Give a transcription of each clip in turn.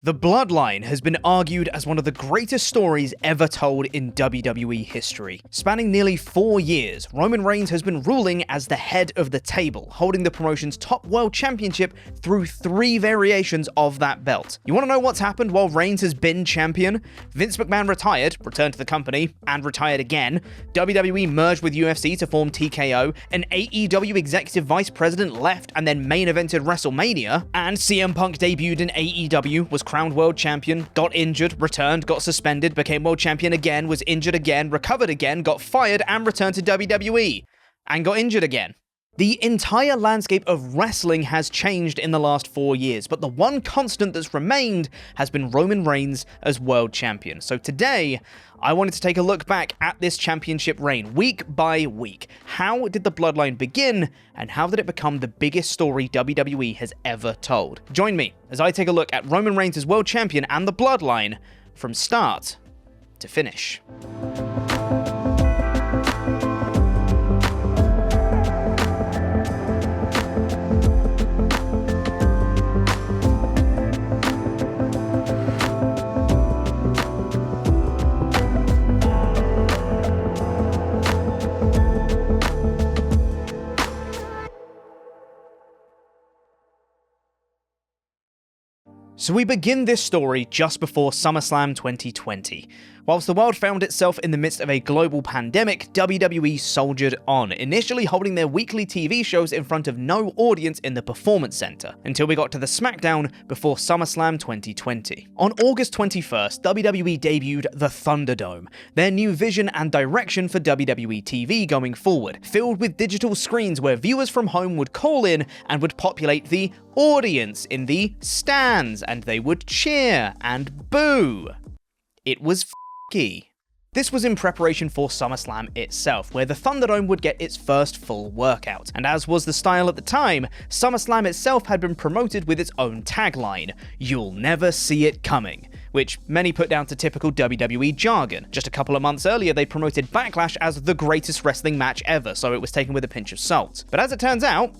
The Bloodline has been argued as one of the greatest stories ever told in WWE history. Spanning nearly 4 years, Roman Reigns has been ruling as the head of the table, holding the promotion's top world championship through 3 variations of that belt. You want to know what's happened while Reigns has been champion? Vince McMahon retired, returned to the company, and retired again. WWE merged with UFC to form TKO. An AEW executive vice president left and then main evented WrestleMania. And CM Punk debuted in AEW, was crowned world champion, got injured, returned, got suspended, became world champion again, was injured again, recovered again, got fired, and returned to WWE. And got injured again. The entire landscape of wrestling has changed in the last 4 years, but the one constant that's remained has been Roman Reigns as world champion. So today, I wanted to take a look back at this championship reign, week by week. How did the Bloodline begin, and how did it become the biggest story WWE has ever told? Join me as I take a look at Roman Reigns as world champion and the Bloodline from start to finish. So we begin this story just before SummerSlam 2020. Whilst the world found itself in the midst of a global pandemic, WWE soldiered on, initially holding their weekly TV shows in front of no audience in the Performance Center, until we got to the SmackDown before SummerSlam 2020. On August 21st, WWE debuted the Thunderdome, their new vision and direction for WWE TV going forward, filled with digital screens where viewers from home would call in and would populate the audience in the stands, and they would cheer and boo. It was f***y. This was in preparation for SummerSlam itself, where the Thunderdome would get its first full workout, and as was the style at the time, SummerSlam itself had been promoted with its own tagline, "You'll never see it coming," which many put down to typical WWE jargon. Just a couple of months earlier, they promoted Backlash as the greatest wrestling match ever, so it was taken with a pinch of salt. But as it turns out,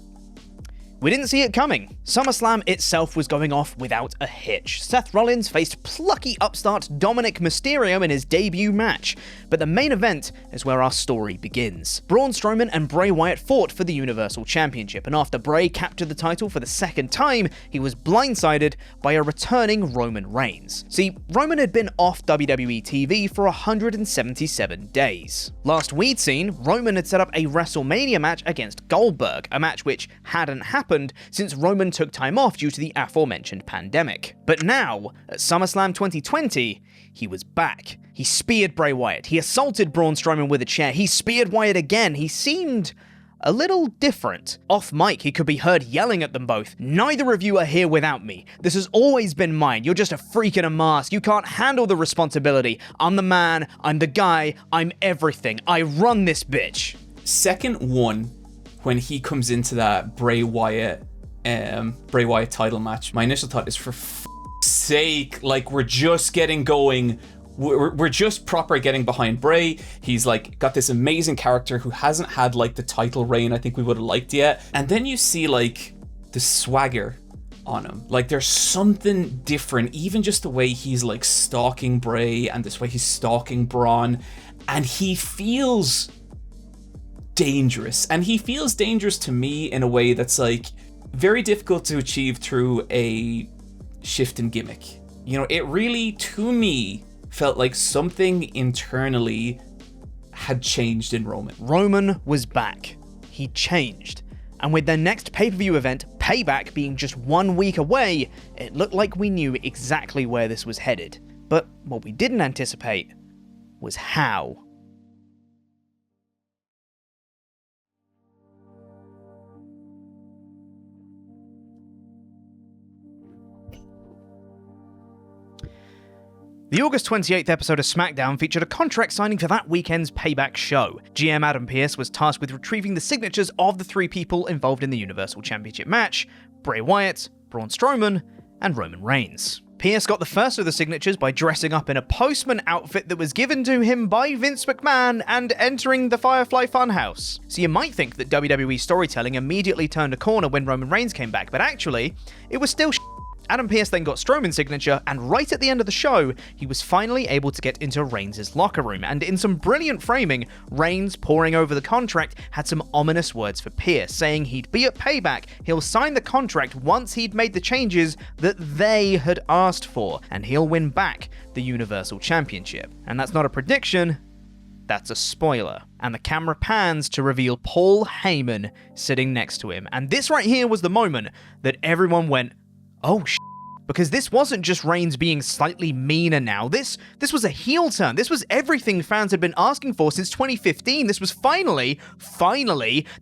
we didn't see it coming. SummerSlam itself was going off without a hitch. Seth Rollins faced plucky upstart Dominic Mysterio in his debut match, but the main event is where our story begins. Braun Strowman and Bray Wyatt fought for the Universal Championship, and after Bray captured the title for the second time, he was blindsided by a returning Roman Reigns. See, Roman had been off WWE TV for 177 days. Last we'd seen, Roman had set up a WrestleMania match against Goldberg, a match which hadn't happened since Roman took time off due to the aforementioned pandemic. But now, at SummerSlam 2020, he was back. He speared Bray Wyatt, he assaulted Braun Strowman with a chair, he speared Wyatt again, he seemed a little different. Off mic, he could be heard yelling at them both. "Neither of you are here without me. This has always been mine. You're just a freak in a mask. You can't handle the responsibility. I'm the man, I'm the guy, I'm everything. I run this bitch." Second one, when he comes into that Bray Wyatt title match, my initial thought is, for f***'s sake, like, we're just getting going. We're just proper getting behind Bray. He's like got this amazing character who hasn't had like the title reign I think we would have liked yet. And then you see like the swagger on him. Like, there's something different, even just the way he's like stalking Bray and this way he's stalking Braun, and he feels dangerous. And he feels dangerous to me in a way that's like very difficult to achieve through a shift in gimmick. You know, it really, to me, felt like something internally had changed in Roman. Roman was back. He changed. And with their next pay-per-view event, Payback, being just 1 week away, it looked like we knew exactly where this was headed. But what we didn't anticipate was how. The August 28th episode of SmackDown featured a contract signing for that weekend's Payback show. GM Adam Pearce was tasked with retrieving the signatures of the 3 people involved in the Universal Championship match: Bray Wyatt, Braun Strowman, and Roman Reigns. Pearce got the first of the signatures by dressing up in a postman outfit that was given to him by Vince McMahon and entering the Firefly Funhouse. So you might think that WWE storytelling immediately turned a corner when Roman Reigns came back, but actually, it was still Adam Pearce then got Strowman's signature, and right at the end of the show, he was finally able to get into Reigns' locker room, and in some brilliant framing, Reigns, poring over the contract, had some ominous words for Pearce, saying he'd be at Payback, he'll sign the contract once he'd made the changes that they had asked for, and he'll win back the Universal Championship. And that's not a prediction, that's a spoiler. And the camera pans to reveal Paul Heyman sitting next to him. And this right here was the moment that everyone went, oh shit. Because this wasn't just Reigns being slightly meaner now. This was a heel turn. This was everything fans had been asking for since 2015. This was finally,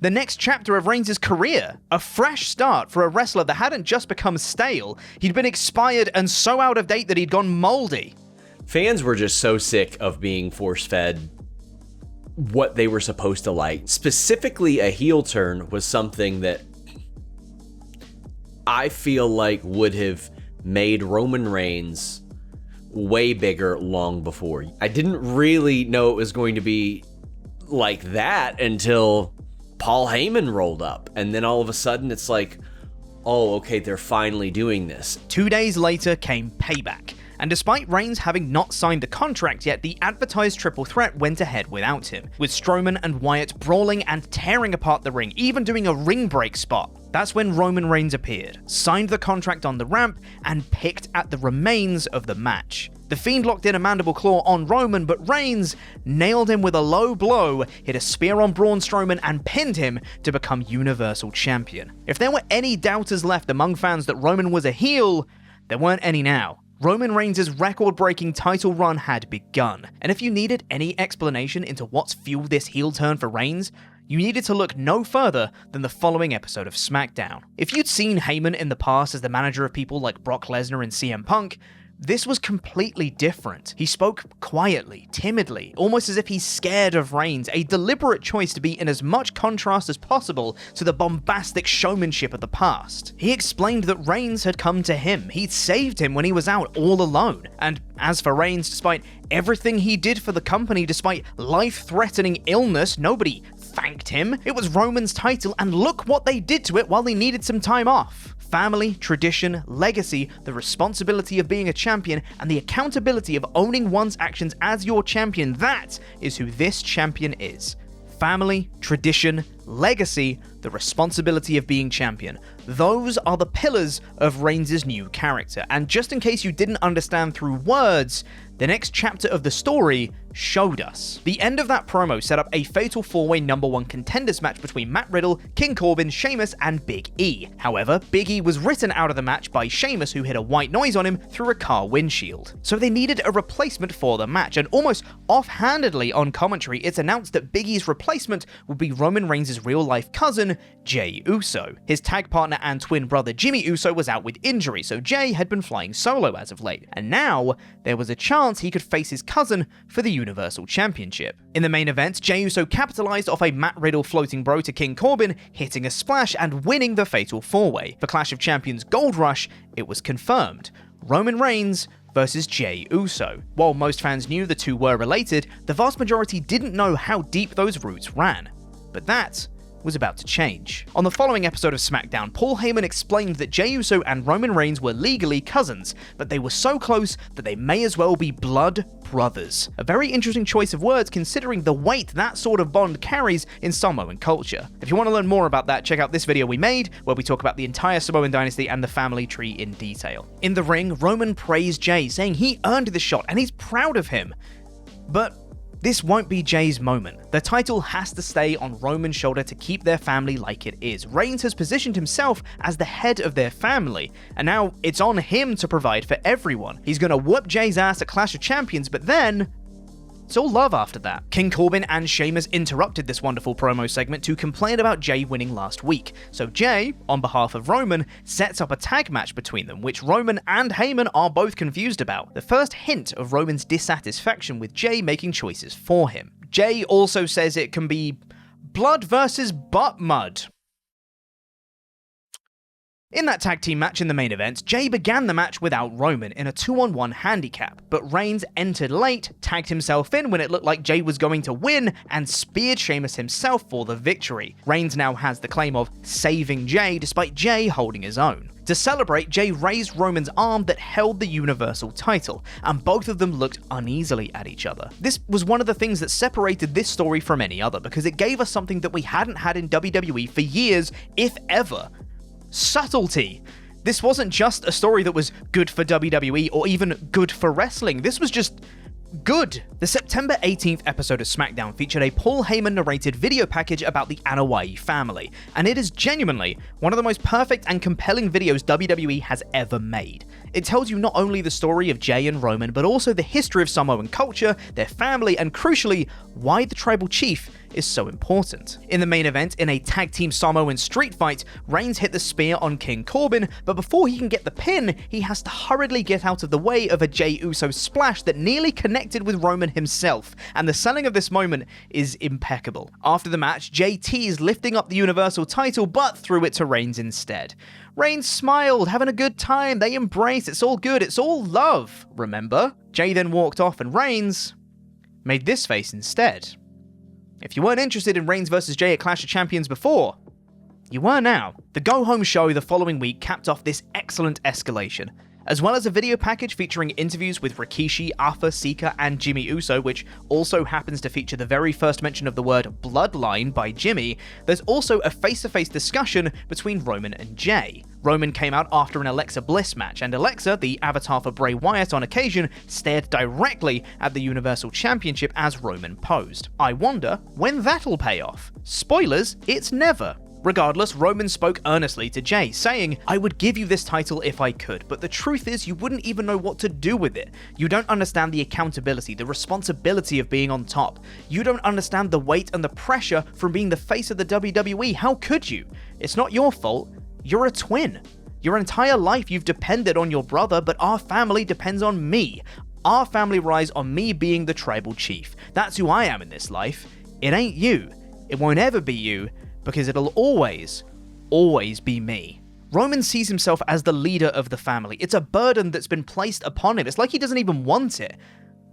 the next chapter of Reigns' career. A fresh start for a wrestler that hadn't just become stale. He'd been expired and so out of date that he'd gone moldy. Fans were just so sick of being force-fed what they were supposed to like. Specifically, a heel turn was something that I feel like would have made Roman Reigns way bigger long before. I didn't really know it was going to be like that until Paul Heyman rolled up. And then all of a sudden it's like, oh, okay, they're finally doing this. 2 days later came Payback. And despite Reigns having not signed the contract yet, the advertised triple threat went ahead without him, with Strowman and Wyatt brawling and tearing apart the ring, even doing a ring break spot. That's when Roman Reigns appeared, signed the contract on the ramp, and picked at the remains of the match. The Fiend locked in a mandible claw on Roman, but Reigns nailed him with a low blow, hit a spear on Braun Strowman, and pinned him to become Universal Champion. If there were any doubters left among fans that Roman was a heel, there weren't any now. Roman Reigns' record-breaking title run had begun, and if you needed any explanation into what's fueled this heel turn for Reigns, you needed to look no further than the following episode of SmackDown. If you'd seen Heyman in the past as the manager of people like Brock Lesnar and CM Punk, this was completely different. He spoke quietly, timidly, almost as if he's scared of Reigns, a deliberate choice to be in as much contrast as possible to the bombastic showmanship of the past. He explained that Reigns had come to him, he'd saved him when he was out all alone, and as for Reigns, despite everything he did for the company, despite life-threatening illness, nobody thanked him. It was Roman's title, and look what they did to it while he needed some time off. Family, tradition, legacy, the responsibility of being a champion, and the accountability of owning one's actions as your champion, that is who this champion is. Family, tradition, legacy, the responsibility of being champion. Those are the pillars of Reigns' new character, and just in case you didn't understand through words, the next chapter of the story showed us. The end of that promo set up a fatal 4-way #1 contenders match between Matt Riddle, King Corbin, Sheamus, and Big E. However, Big E was written out of the match by Sheamus, who hit a white noise on him through a car windshield. So they needed a replacement for the match, and almost offhandedly on commentary, it's announced that Big E's replacement would be Roman Reigns' real-life cousin, Jey Uso. His tag partner and twin brother Jimmy Uso was out with injury, so Jey had been flying solo as of late, and now there was a chance he could face his cousin for the Universal Championship. In the main event, Jey Uso capitalized off a Matt Riddle floating bro to King Corbin, hitting a splash and winning the fatal 4-way. For Clash of Champions Gold Rush, it was confirmed. Roman Reigns versus Jey Uso. While most fans knew the two were related, the vast majority didn't know how deep those roots ran. But that was about to change. On the following episode of SmackDown, Paul Heyman explained that Jey Uso and Roman Reigns were legally cousins, but they were so close that they may as well be blood brothers. A very interesting choice of words considering the weight that sort of bond carries in Samoan culture. If you want to learn more about that, check out this video we made, where we talk about the entire Samoan dynasty and the family tree in detail. In the ring, Roman praised Jey, saying he earned this shot and he's proud of him. But this won't be Jey's moment. The title has to stay on Roman's shoulder to keep their family like it is. Reigns has positioned himself as the head of their family, and now it's on him to provide for everyone. He's gonna whoop Jey's ass at Clash of Champions, but then it's all love after that. King Corbin and Sheamus interrupted this wonderful promo segment to complain about Jey winning last week. So Jey, on behalf of Roman, sets up a tag match between them, which Roman and Heyman are both confused about. The first hint of Roman's dissatisfaction with Jey making choices for him. Jey also says it can be blood versus butt mud. In that tag team match in the main event, Jey began the match without Roman in a 2-on-1 handicap, but Reigns entered late, tagged himself in when it looked like Jey was going to win, and speared Sheamus himself for the victory. Reigns now has the claim of saving Jey, despite Jey holding his own. To celebrate, Jey raised Roman's arm that held the Universal title, and both of them looked uneasily at each other. This was one of the things that separated this story from any other, because it gave us something that we hadn't had in WWE for years, if ever. Subtlety. This wasn't just a story that was good for WWE or even good for wrestling. This was just good. The September 18th episode of SmackDown featured a Paul Heyman narrated video package about the Anoa'i family, and it is genuinely one of the most perfect and compelling videos WWE has ever made. It tells you not only the story of Jey and Roman, but also the history of Samoan culture, their family, and crucially, why the Tribal Chief is so important. In the main event, in a tag team Samoan street fight, Reigns hit the spear on King Corbin, but before he can get the pin, he has to hurriedly get out of the way of a Jey Uso splash that nearly connected with Roman himself, and the selling of this moment is impeccable. After the match, Jey teased lifting up the Universal title, but threw it to Reigns instead. Reigns smiled, having a good time, they embraced, it's all good, it's all love, remember? Jey then walked off and Reigns made this face instead. If you weren't interested in Reigns vs Jey at Clash of Champions before, you were now. The go-home show the following week capped off this excellent escalation, as well as a video package featuring interviews with Rikishi, Alpha, Sika, and Jimmy Uso, which also happens to feature the very first mention of the word Bloodline by Jimmy. There's also a face-to-face discussion between Roman and Jey. Roman came out after an Alexa Bliss match, and Alexa, the avatar for Bray Wyatt on occasion, stared directly at the Universal Championship as Roman posed. I wonder when that'll pay off. Spoilers, it's never. Regardless, Roman spoke earnestly to Jey, saying, "I would give you this title if I could, but the truth is you wouldn't even know what to do with it. You don't understand the accountability, the responsibility of being on top. You don't understand the weight and the pressure from being the face of the WWE. How could you? It's not your fault. You're a twin. Your entire life you've depended on your brother, but our family depends on me. Our family relies on me being the Tribal Chief. That's who I am in this life. It ain't you. It won't ever be you, because it'll always be me." Roman sees himself as the leader of the family. It's a burden that's been placed upon him. It's like he doesn't even want it,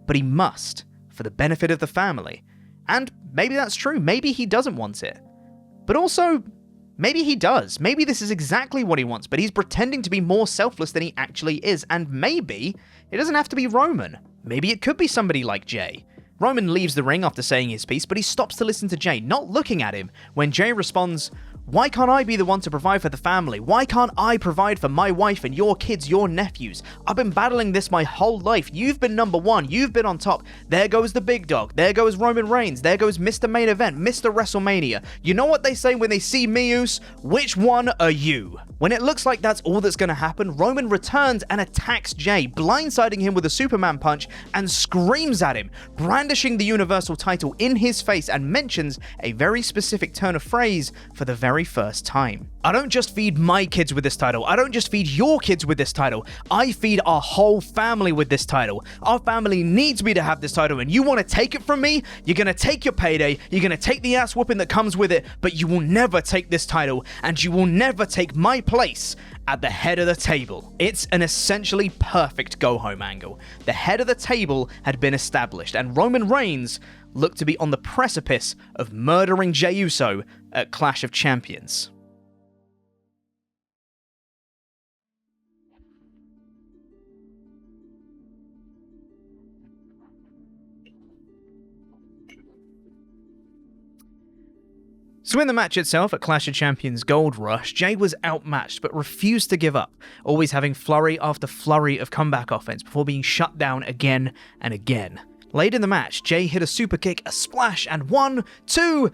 but he must, for the benefit of the family. And maybe that's true. Maybe he doesn't want it. But also, maybe he does. Maybe this is exactly what he wants, but he's pretending to be more selfless than he actually is. And maybe it doesn't have to be Roman. Maybe it could be somebody like Jey. Roman leaves the ring after saying his piece, but he stops to listen to Jey, not looking at him, when Jey responds, "Why can't I be the one to provide for the family? Why can't I provide for my wife and your kids, your nephews? I've been battling this my whole life. You've been number one. You've been on top. There goes the big dog. There goes Roman Reigns. There goes Mr. Main Event, Mr. WrestleMania. You know what they say when they see me, Uso? Which one are you?" When it looks like that's all that's going to happen, Roman returns and attacks Jey, blindsiding him with a Superman punch and screams at him, brandishing the Universal title in his face, and mentions a very specific turn of phrase for the very first time. "I don't just feed my kids with this title. I don't just feed your kids with this title. I feed our whole family with this title. Our family needs me to have this title, and you want to take it from me? You're going to take your payday, you're going to take the ass whooping that comes with it, but you will never take this title, and you will never take my place at the head of the table." It's an essentially perfect go-home angle. The head of the table had been established, and Roman Reigns looked to be on the precipice of murdering Jey Uso at Clash of Champions. So in the match itself at Clash of Champions Gold Rush, Jey was outmatched but refused to give up, always having flurry after flurry of comeback offense before being shut down again and again. Late in the match, Jey hit a super kick, a splash, and 1, 2,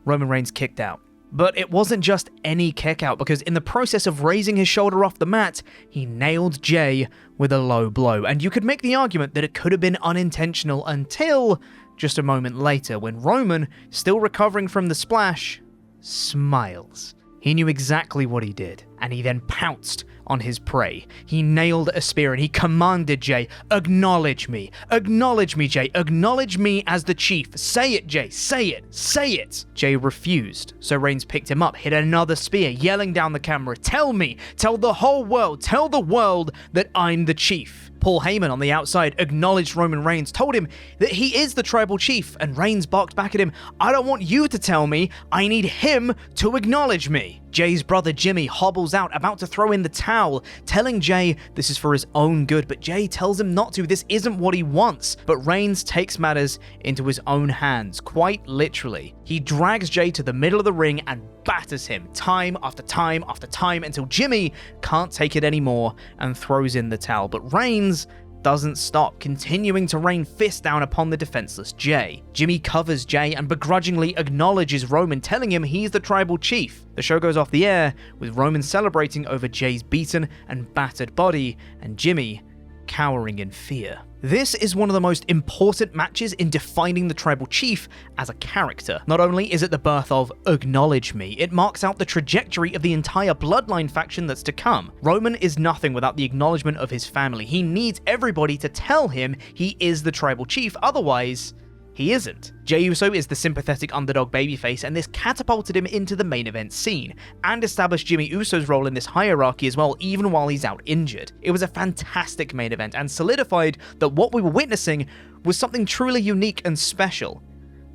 Roman Reigns kicked out. But it wasn't just any kick out, because in the process of raising his shoulder off the mat, he nailed Jey with a low blow, and you could make the argument that it could have been unintentional until just a moment later, when Roman, still recovering from the splash, smiles. He knew exactly what he did, and he then pounced on his prey. He nailed a spear and he commanded Jey, "Acknowledge me, Jey, acknowledge me as the chief. Say it, Jey, say it, say it." Jey refused, so Reigns picked him up, hit another spear, yelling down the camera, "Tell me, tell the whole world, tell the world that I'm the chief." Paul Heyman on the outside acknowledged Roman Reigns, told him that he is the Tribal Chief, and Reigns barked back at him, "I don't want you to tell me, I need him to acknowledge me." Jey's brother Jimmy hobbles out, about to throw in the towel, telling Jey this is for his own good, but Jey tells him not to, this isn't what he wants. But Reigns takes matters into his own hands, quite literally. He drags Jey to the middle of the ring and batters him time after time after time until Jimmy can't take it anymore and throws in the towel. But Reigns doesn't stop, continuing to rain fists down upon the defenseless Jey. Jimmy covers Jey and begrudgingly acknowledges Roman, telling him he's the tribal chief. The show goes off the air with Roman celebrating over Jey's beaten and battered body and Jimmy cowering in fear. This is one of the most important matches in defining the tribal chief as a character. Not only is it the birth of Acknowledge Me, it marks out the trajectory of the entire Bloodline faction that's to come. Roman is nothing without the acknowledgement of his family. He needs everybody to tell him he is the tribal chief, otherwise he isn't. Jey Uso is the sympathetic underdog babyface, and this catapulted him into the main event scene, and established Jimmy Uso's role in this hierarchy as well, even while he's out injured. It was a fantastic main event, and solidified that what we were witnessing was something truly unique and special.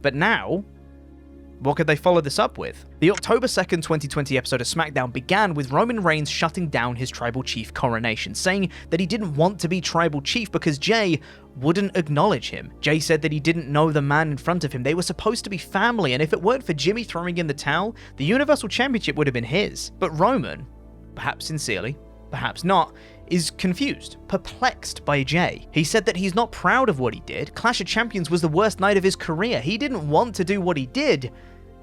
But now, what could they follow this up with? The October 2nd, 2020 episode of SmackDown began with Roman Reigns shutting down his tribal chief coronation, saying that he didn't want to be tribal chief because Jey wouldn't acknowledge him. Jey said that he didn't know the man in front of him. They were supposed to be family, and if it weren't for Jimmy throwing in the towel, the Universal Championship would have been his. But Roman, perhaps sincerely, perhaps not, is confused, perplexed by Jey. He said that he's not proud of what he did. Clash of Champions was the worst night of his career. He didn't want to do what he did,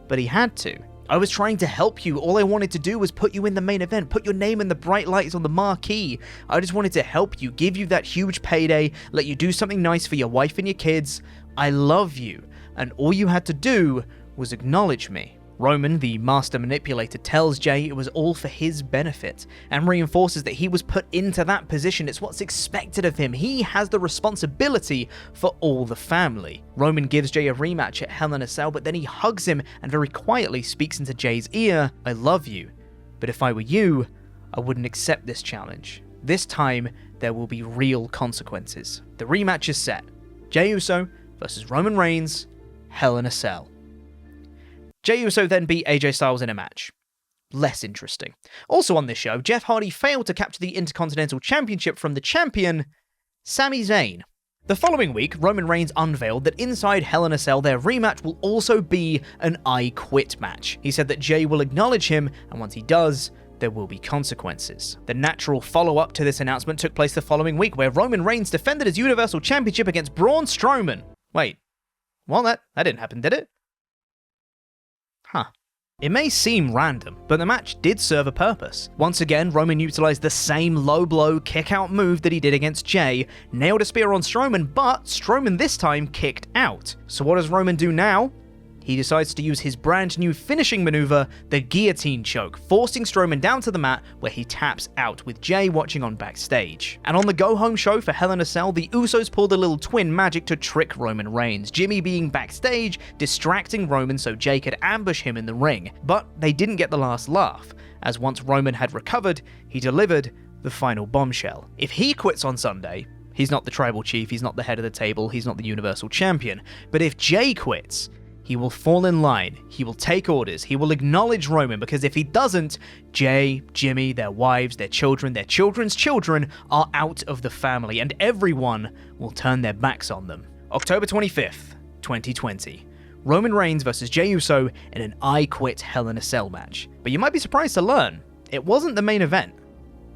but he had to. I was trying to help you. All I wanted to do was put you in the main event, put your name in the bright lights on the marquee. I just wanted to help you, give you that huge payday, let you do something nice for your wife and your kids. I love you, and all you had to do was acknowledge me. Roman, the master manipulator, tells Jey it was all for his benefit, and reinforces that he was put into that position. It's what's expected of him. He has the responsibility for all the family. Roman gives Jey a rematch at Hell in a Cell, but then he hugs him and very quietly speaks into Jey's ear, I love you, but if I were you, I wouldn't accept this challenge. This time, there will be real consequences. The rematch is set. Jey Uso versus Roman Reigns, Hell in a Cell. Jey Uso then beat AJ Styles in a match. Less interesting. Also on this show, Jeff Hardy failed to capture the Intercontinental Championship from the champion, Sami Zayn. The following week, Roman Reigns unveiled that inside Hell in a Cell, their rematch will also be an I Quit match. He said that Jey will acknowledge him, and once he does, there will be consequences. The natural follow-up to this announcement took place the following week, where Roman Reigns defended his Universal Championship against Braun Strowman. Wait, well, that didn't happen, did it? Huh. It may seem random, but the match did serve a purpose. Once again, Roman utilized the same low blow kick-out move that he did against Jey, nailed a spear on Strowman, but Strowman this time kicked out. So what does Roman do now? He decides to use his brand new finishing maneuver, the guillotine choke, forcing Strowman down to the mat where he taps out, with Jey watching on backstage. And on the go-home show for Hell in a Cell, the Usos pulled a little twin magic to trick Roman Reigns, Jimmy being backstage, distracting Roman so Jey could ambush him in the ring. But they didn't get the last laugh, as once Roman had recovered, he delivered the final bombshell. If he quits on Sunday, he's not the tribal chief, he's not the head of the table, he's not the Universal Champion. But if Jey quits, he will fall in line, he will take orders, he will acknowledge Roman, because if he doesn't, Jey, Jimmy, their wives, their children, their children's children are out of the family, and everyone will turn their backs on them. October 25th, 2020. Roman Reigns versus Jey Uso in an I Quit Hell in a Cell match. But you might be surprised to learn, it wasn't the main event.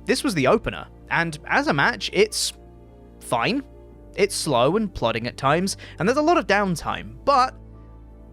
This was the opener, and as a match, it's fine. It's slow and plodding at times, and there's a lot of downtime, but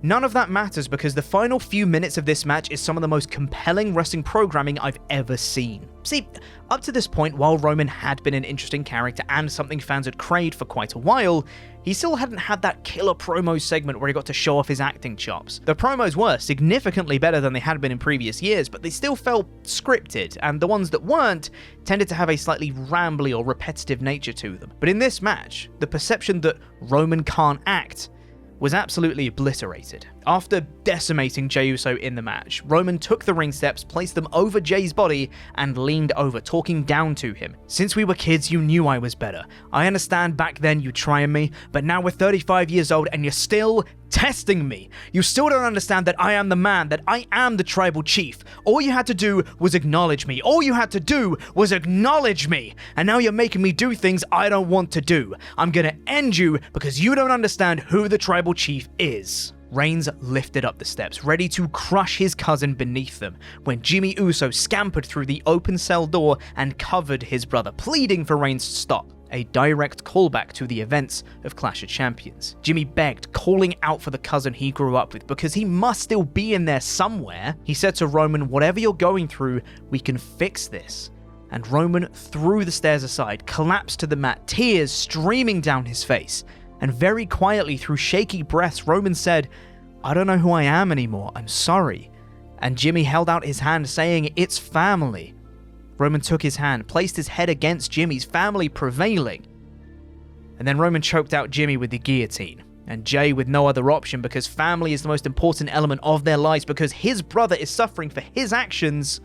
none of that matters because the final few minutes of this match is some of the most compelling wrestling programming I've ever seen. See, up to this point, while Roman had been an interesting character and something fans had craved for quite a while, he still hadn't had that killer promo segment where he got to show off his acting chops. The promos were significantly better than they had been in previous years, but they still felt scripted, and the ones that weren't tended to have a slightly rambly or repetitive nature to them. But in this match, the perception that Roman can't act was absolutely obliterated. After decimating Jey Uso in the match, Roman took the ring steps, placed them over Jey's body, and leaned over, talking down to him. "Since we were kids, you knew I was better. I understand back then you trying me, but now we're 35 years old and you're still testing me. You still don't understand that I am the man, that I am the tribal chief. All you had to do was acknowledge me. All you had to do was acknowledge me. And now you're making me do things I don't want to do. I'm gonna end you because you don't understand who the tribal chief is." Reigns lifted up the steps, ready to crush his cousin beneath them, when Jimmy Uso scampered through the open cell door and covered his brother, pleading for Reigns to stop. A direct callback to the events of Clash of Champions. Jimmy begged, calling out for the cousin he grew up with because he must still be in there somewhere. He said to Roman, "Whatever you're going through, we can fix this." And Roman threw the stairs aside, collapsed to the mat, tears streaming down his face. And very quietly, through shaky breaths, Roman said, "I don't know who I am anymore, I'm sorry." And Jimmy held out his hand saying, "It's family." Roman took his hand, placed his head against Jimmy's, family prevailing. And then Roman choked out Jimmy with the guillotine, and Jey, with no other option because family is the most important element of their lives because his brother is suffering for his actions,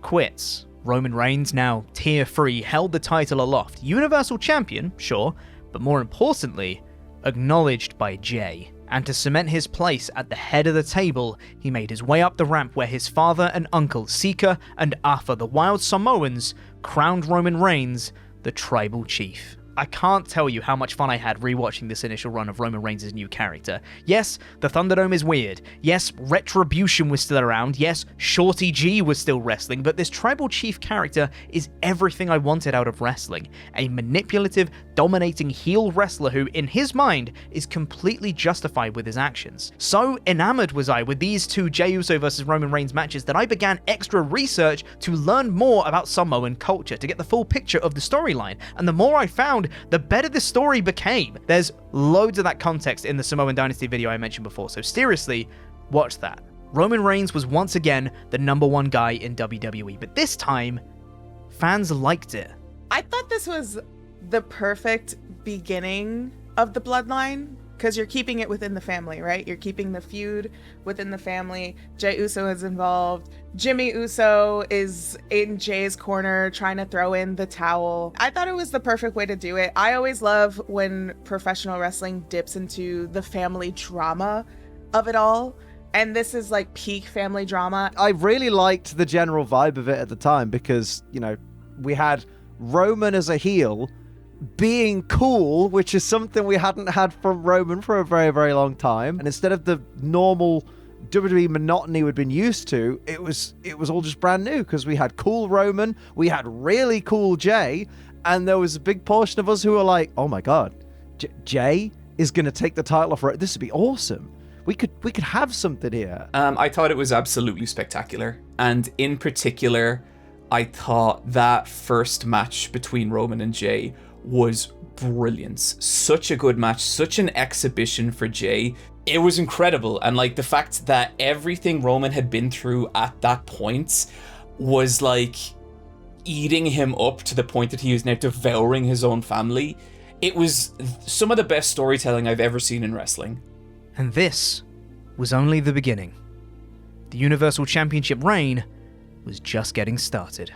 quits. Roman Reigns, now tear-free, held the title aloft. Universal Champion, sure, but more importantly, acknowledged by Jey. And to cement his place at the head of the table, he made his way up the ramp where his father and uncle, Sika and Afa, the Wild Samoans, crowned Roman Reigns the tribal chief. I can't tell you how much fun I had rewatching this initial run of Roman Reigns' new character. Yes, the Thunderdome is weird. Yes, Retribution was still around. Yes, Shorty G was still wrestling, but this tribal chief character is everything I wanted out of wrestling. A manipulative, dominating heel wrestler who, in his mind, is completely justified with his actions. So enamored was I with these two Jey Uso versus Roman Reigns matches that I began extra research to learn more about Samoan culture, to get the full picture of the storyline. And the more I found, the better the story became. There's loads of that context in the Samoan Dynasty video I mentioned before, so seriously, watch that. Roman Reigns was once again the #1 guy in WWE, but this time, fans liked it. I thought this was the perfect beginning of the Bloodline, because you're keeping it within the family, right? You're keeping the feud within the family. Jey Uso is involved. Jimmy Uso is in Jey's corner trying to throw in the towel. I thought it was the perfect way to do it. I always love when professional wrestling dips into the family drama of it all. And this is like peak family drama. I really liked the general vibe of it at the time because, you know, we had Roman as a heel being cool, which is something we hadn't had from Roman for a very, very long time. And instead of the normal WWE monotony we'd been used to, it was all just brand new because we had cool Roman, we had really cool Jey, and there was a big portion of us who were like, oh my god, Jey is going to take the title off. This would be awesome. We could have something here. I thought it was absolutely spectacular. And in particular, I thought that first match between Roman and Jey was brilliant. Such a good match, such an exhibition for Jey. It was incredible. And like the fact that everything Roman had been through at that point was like eating him up to the point that he was now devouring his own family. It was some of the best storytelling I've ever seen in wrestling. And this was only the beginning. The Universal Championship reign was just getting started.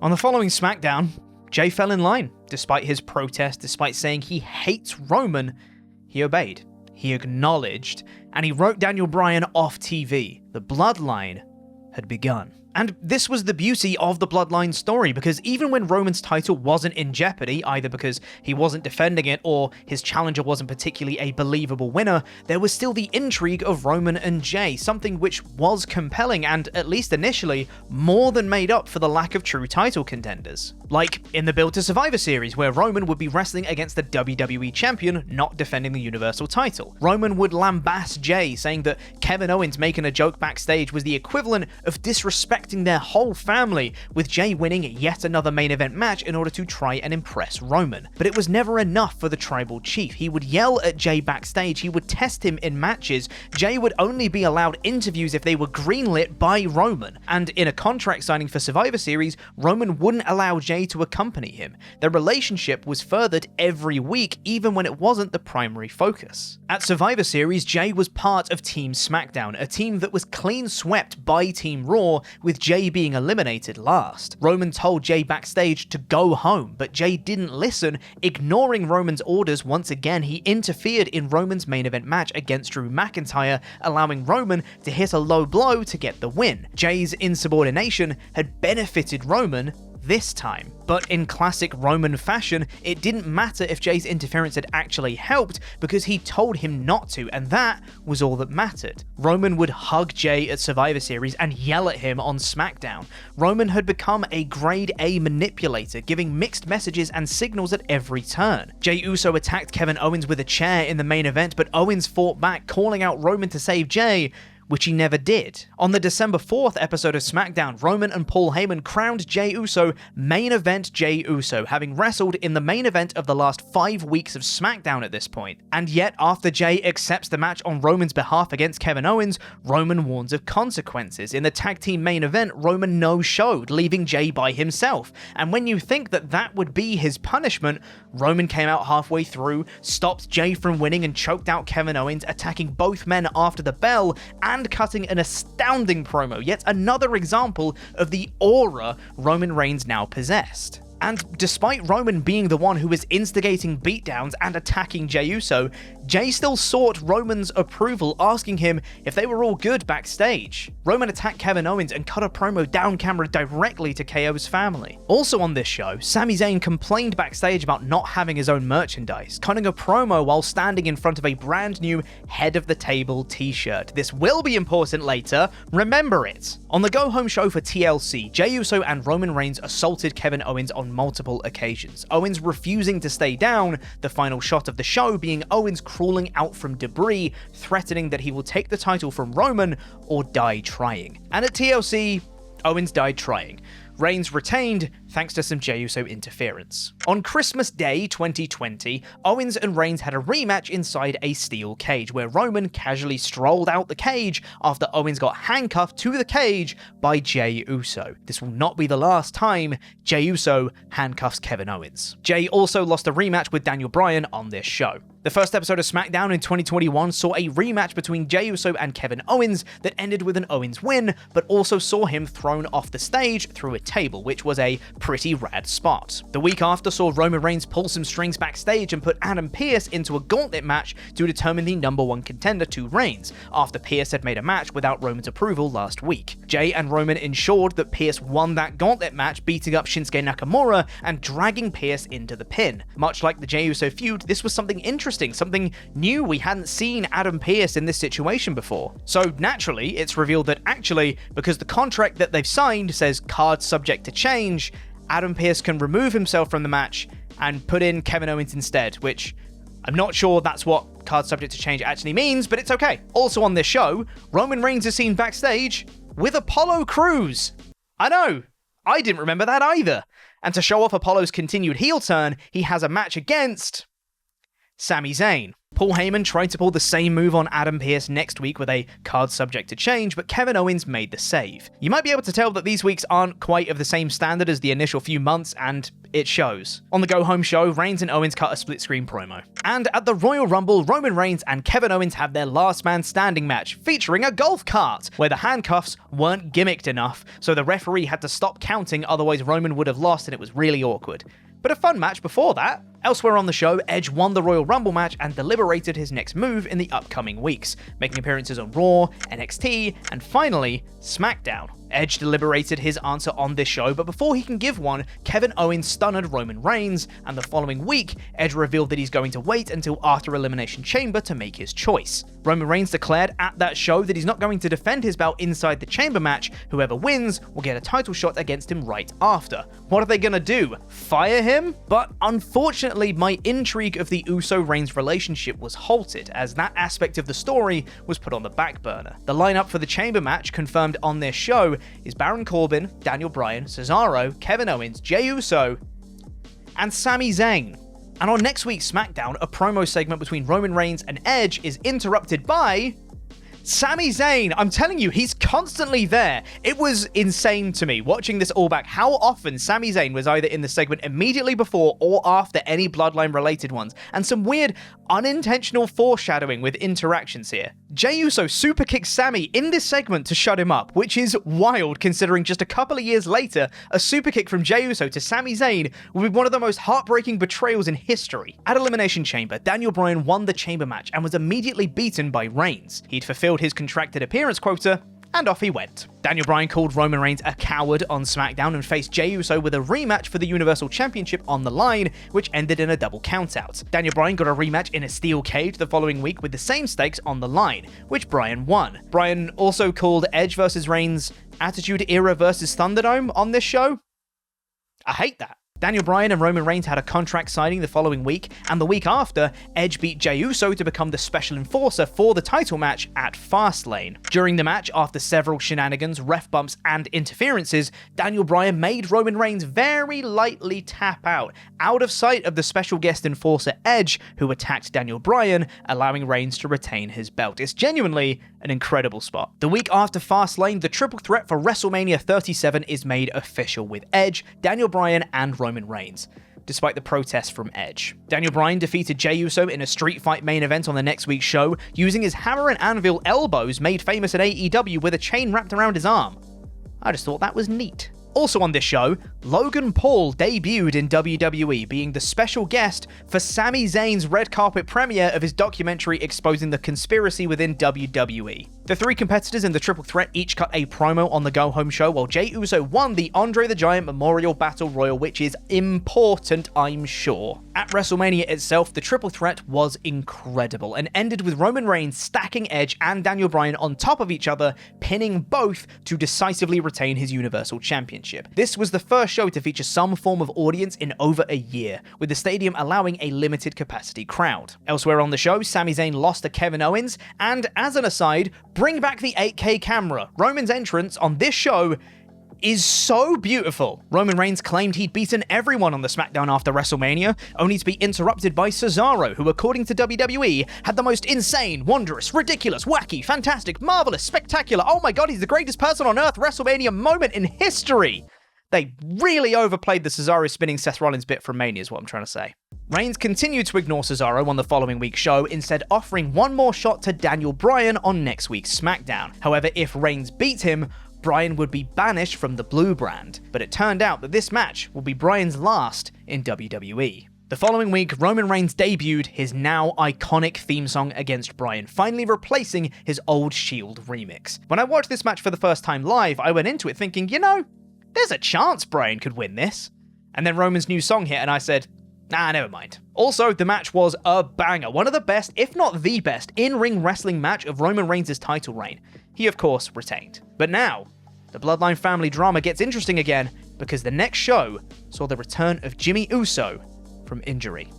On the following SmackDown, Jey fell in line. Despite his protest, despite saying he hates Roman, he obeyed. He acknowledged, and he wrote Daniel Bryan off TV. The Bloodline had begun. And this was the beauty of the Bloodline story, because even when Roman's title wasn't in jeopardy, either because he wasn't defending it or his challenger wasn't particularly a believable winner, there was still the intrigue of Roman and Jey, something which was compelling and, at least initially, more than made up for the lack of true title contenders. Like in the Build to Survivor series, where Roman would be wrestling against the WWE champion, not defending the Universal title. Roman would lambast Jey, saying that Kevin Owens making a joke backstage was the equivalent of disrespecting affecting their whole family, with Jey winning yet another main event match in order to try and impress Roman. But it was never enough for the tribal chief. He would yell at Jey backstage, he would test him in matches. Jey would only be allowed interviews if they were greenlit by Roman, and in a contract signing for Survivor Series, Roman wouldn't allow Jey to accompany him. Their relationship was furthered every week, even when it wasn't the primary focus. At Survivor Series, Jey was part of Team SmackDown, a team that was clean swept by Team Raw, with Jey being eliminated last. Roman told Jey backstage to go home, but Jey didn't listen. Ignoring Roman's orders once again, he interfered in Roman's main event match against Drew McIntyre, allowing Roman to hit a low blow to get the win. Jey's insubordination had benefited Roman this time. But in classic Roman fashion, it didn't matter if Jey's interference had actually helped, because he told him not to, and that was all that mattered. Roman would hug Jey at Survivor Series and yell at him on SmackDown. Roman had become a grade A manipulator, giving mixed messages and signals at every turn. Jey Uso attacked Kevin Owens with a chair in the main event, but Owens fought back, calling out Roman to save Jey, which he never did. On the December 4th episode of SmackDown, Roman and Paul Heyman crowned Jey Uso main event Jey Uso, having wrestled in the main event of the last 5 weeks of SmackDown at this point. And yet, after Jey accepts the match on Roman's behalf against Kevin Owens, Roman warns of consequences. In the tag team main event, Roman no-showed, leaving Jey by himself. And when you think that that would be his punishment, Roman came out halfway through, stopped Jey from winning and choked out Kevin Owens, attacking both men after the bell, and cutting an astounding promo, yet another example of the aura Roman Reigns now possessed. And despite Roman being the one who was instigating beatdowns and attacking Jey Uso, Jey still sought Roman's approval, asking him if they were all good backstage. Roman attacked Kevin Owens and cut a promo down camera directly to KO's family. Also on this show, Sami Zayn complained backstage about not having his own merchandise, cutting a promo while standing in front of a brand new Head of the Table t-shirt. This will be important later, remember it. On the go-home show for TLC, Jey Uso and Roman Reigns assaulted Kevin Owens on multiple occasions, Owens refusing to stay down, the final shot of the show being Owens crawling out from debris, threatening that he will take the title from Roman or die trying. And at TLC, Owens died trying. Reigns retained thanks to some Jey Uso interference. On Christmas Day 2020, Owens and Reigns had a rematch inside a steel cage, where Roman casually strolled out the cage after Owens got handcuffed to the cage by Jey Uso. This will not be the last time Jey Uso handcuffs Kevin Owens. Jey also lost a rematch with Daniel Bryan on this show. The first episode of SmackDown in 2021 saw a rematch between Jey Uso and Kevin Owens that ended with an Owens win, but also saw him thrown off the stage through a table, which was a pretty rad spot. The week after saw Roman Reigns pull some strings backstage and put Adam Pearce into a gauntlet match to determine the #1 contender to Reigns, after Pearce had made a match without Roman's approval last week. Jey and Roman ensured that Pearce won that gauntlet match, beating up Shinsuke Nakamura and dragging Pearce into the pin. Much like the Jey Uso feud, this was something interesting, something new. We hadn't seen Adam Pearce in this situation before. So naturally, it's revealed that actually, because the contract that they've signed says card subject to change, Adam Pearce can remove himself from the match and put in Kevin Owens instead, which I'm not sure that's what card subject to change actually means, but it's okay. Also on this show, Roman Reigns is seen backstage with Apollo Crews. I know, I didn't remember that either. And to show off Apollo's continued heel turn, he has a match against Sami Zayn. Paul Heyman tried to pull the same move on Adam Pearce next week with a card subject to change, but Kevin Owens made the save. You might be able to tell that these weeks aren't quite of the same standard as the initial few months, and it shows. On the go-home show, Reigns and Owens cut a split-screen promo. And at the Royal Rumble, Roman Reigns and Kevin Owens have their last man standing match, featuring a golf cart, where the handcuffs weren't gimmicked enough, so the referee had to stop counting, otherwise Roman would have lost and it was really awkward. But a fun match before that. Elsewhere on the show, Edge won the Royal Rumble match and deliberated his next move in the upcoming weeks, making appearances on Raw, NXT, and finally, SmackDown. Edge deliberated his answer on this show, but before he can give one, Kevin Owens stunned Roman Reigns, and the following week, Edge revealed that he's going to wait until after Elimination Chamber to make his choice. Roman Reigns declared at that show that he's not going to defend his belt inside the Chamber match. Whoever wins will get a title shot against him right after. What are they gonna do? Fire him? But unfortunately, my intrigue of the Uso-Reigns relationship was halted, as that aspect of the story was put on the back burner. The lineup for the Chamber match, confirmed on this show, is Baron Corbin, Daniel Bryan, Cesaro, Kevin Owens, Jey Uso, and Sami Zayn. And on next week's SmackDown, a promo segment between Roman Reigns and Edge is interrupted by Sami Zayn. I'm telling you, he's constantly there. It was insane to me watching this all back how often Sami Zayn was either in the segment immediately before or after any Bloodline related ones, and some weird unintentional foreshadowing with interactions here. Jey Uso super kicks Sami in this segment to shut him up, which is wild considering just a couple of years later, a super kick from Jey Uso to Sami Zayn would be one of the most heartbreaking betrayals in history. At Elimination Chamber, Daniel Bryan won the Chamber match and was immediately beaten by Reigns. He'd fulfilled his contracted appearance quota, and off he went. Daniel Bryan called Roman Reigns a coward on SmackDown and faced Jey Uso with a rematch for the Universal Championship on the line, which ended in a double countout. Daniel Bryan got a rematch in a steel cage the following week with the same stakes on the line, which Bryan won. Bryan also called Edge vs. Reigns Attitude Era vs. Thunderdome on this show. I hate that. Daniel Bryan and Roman Reigns had a contract signing the following week, and the week after, Edge beat Jey Uso to become the special enforcer for the title match at Fastlane. During the match, after several shenanigans, ref bumps, and interferences, Daniel Bryan made Roman Reigns very lightly tap out of sight of the special guest enforcer Edge, who attacked Daniel Bryan, allowing Reigns to retain his belt. It's genuinely an incredible spot. The week after Fastlane, the triple threat for WrestleMania 37 is made official with Edge, Daniel Bryan, and Roman Reigns, despite the protests from Edge. Daniel Bryan defeated Jey Uso in a street fight main event on the next week's show, using his hammer and anvil elbows made famous at AEW with a chain wrapped around his arm. I just thought that was neat. Also on this show, Logan Paul debuted in WWE, being the special guest for Sami Zayn's red carpet premiere of his documentary exposing the conspiracy within WWE. The three competitors in the triple threat each cut a promo on the go-home show, while Jey Uso won the Andre the Giant Memorial Battle Royal, which is important, I'm sure. At WrestleMania itself, the triple threat was incredible and ended with Roman Reigns stacking Edge and Daniel Bryan on top of each other, pinning both to decisively retain his Universal Championship. This was the first show to feature some form of audience in over a year, with the stadium allowing a limited capacity crowd. Elsewhere on the show, Sami Zayn lost to Kevin Owens, and as an aside, bring back the 8K camera. Roman's entrance on this show is so beautiful. Roman Reigns claimed he'd beaten everyone on the SmackDown after WrestleMania, only to be interrupted by Cesaro, who according to WWE had the most insane, wondrous, ridiculous, wacky, fantastic, marvelous, spectacular, oh my god, he's the greatest person on earth WrestleMania moment in history. They really overplayed the Cesaro spinning Seth Rollins bit from Mania is what I'm trying to say. Reigns continued to ignore Cesaro on the following week's show, instead offering one more shot to Daniel Bryan on next week's SmackDown. However, if Reigns beat him, Bryan would be banished from the Blue brand, but it turned out that this match will be Bryan's last in WWE. The following week, Roman Reigns debuted his now iconic theme song against Bryan, finally replacing his old Shield remix. When I watched this match for the first time live, I went into it thinking, you know, there's a chance Bryan could win this. And then Roman's new song hit and I said, nah, never mind. Also, the match was a banger, one of the best, if not the best, in-ring wrestling match of Roman Reigns' title reign. He, of course, retained. But now, the Bloodline family drama gets interesting again, because the next show saw the return of Jimmy Uso from injury.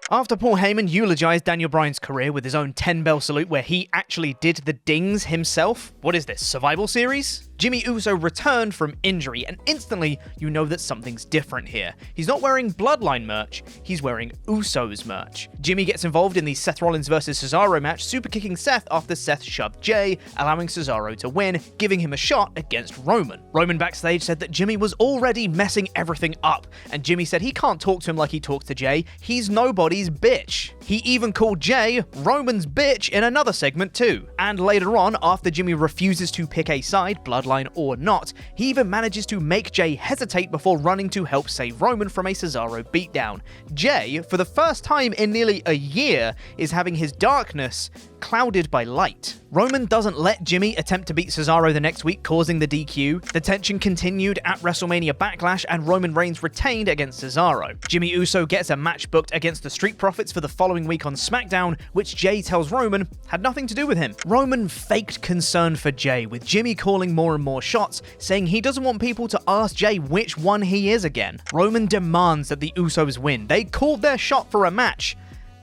After Paul Heyman eulogized Daniel Bryan's career with his own 10-bell salute where he actually did the dings himself, what is this, Survival Series? Jimmy Uso returned from injury, and instantly you know that something's different here. He's not wearing Bloodline merch, he's wearing Usos merch. Jimmy gets involved in the Seth Rollins vs. Cesaro match, super kicking Seth after Seth shoved Jey, allowing Cesaro to win, giving him a shot against Roman. Roman backstage said that Jimmy was already messing everything up, and Jimmy said he can't talk to him like he talks to Jey, he's nobody's bitch. He even called Jey Roman's bitch in another segment too. And later on, after Jimmy refuses to pick a side, Bloodline or not, he even manages to make Jey hesitate before running to help save Roman from a Cesaro beatdown. Jey, for the first time in nearly a year, is having his darkness clouded by light. Roman doesn't let Jimmy attempt to beat Cesaro the next week, causing the DQ. The tension continued at WrestleMania Backlash, and Roman Reigns retained against Cesaro. Jimmy Uso gets a match booked against the Street Profits for the following week on SmackDown, which Jey tells Roman had nothing to do with him. Roman faked concern for Jey, with Jimmy calling more and more shots, saying he doesn't want people to ask Jey which one he is again. Roman demands that the Usos win. They called their shot for a match,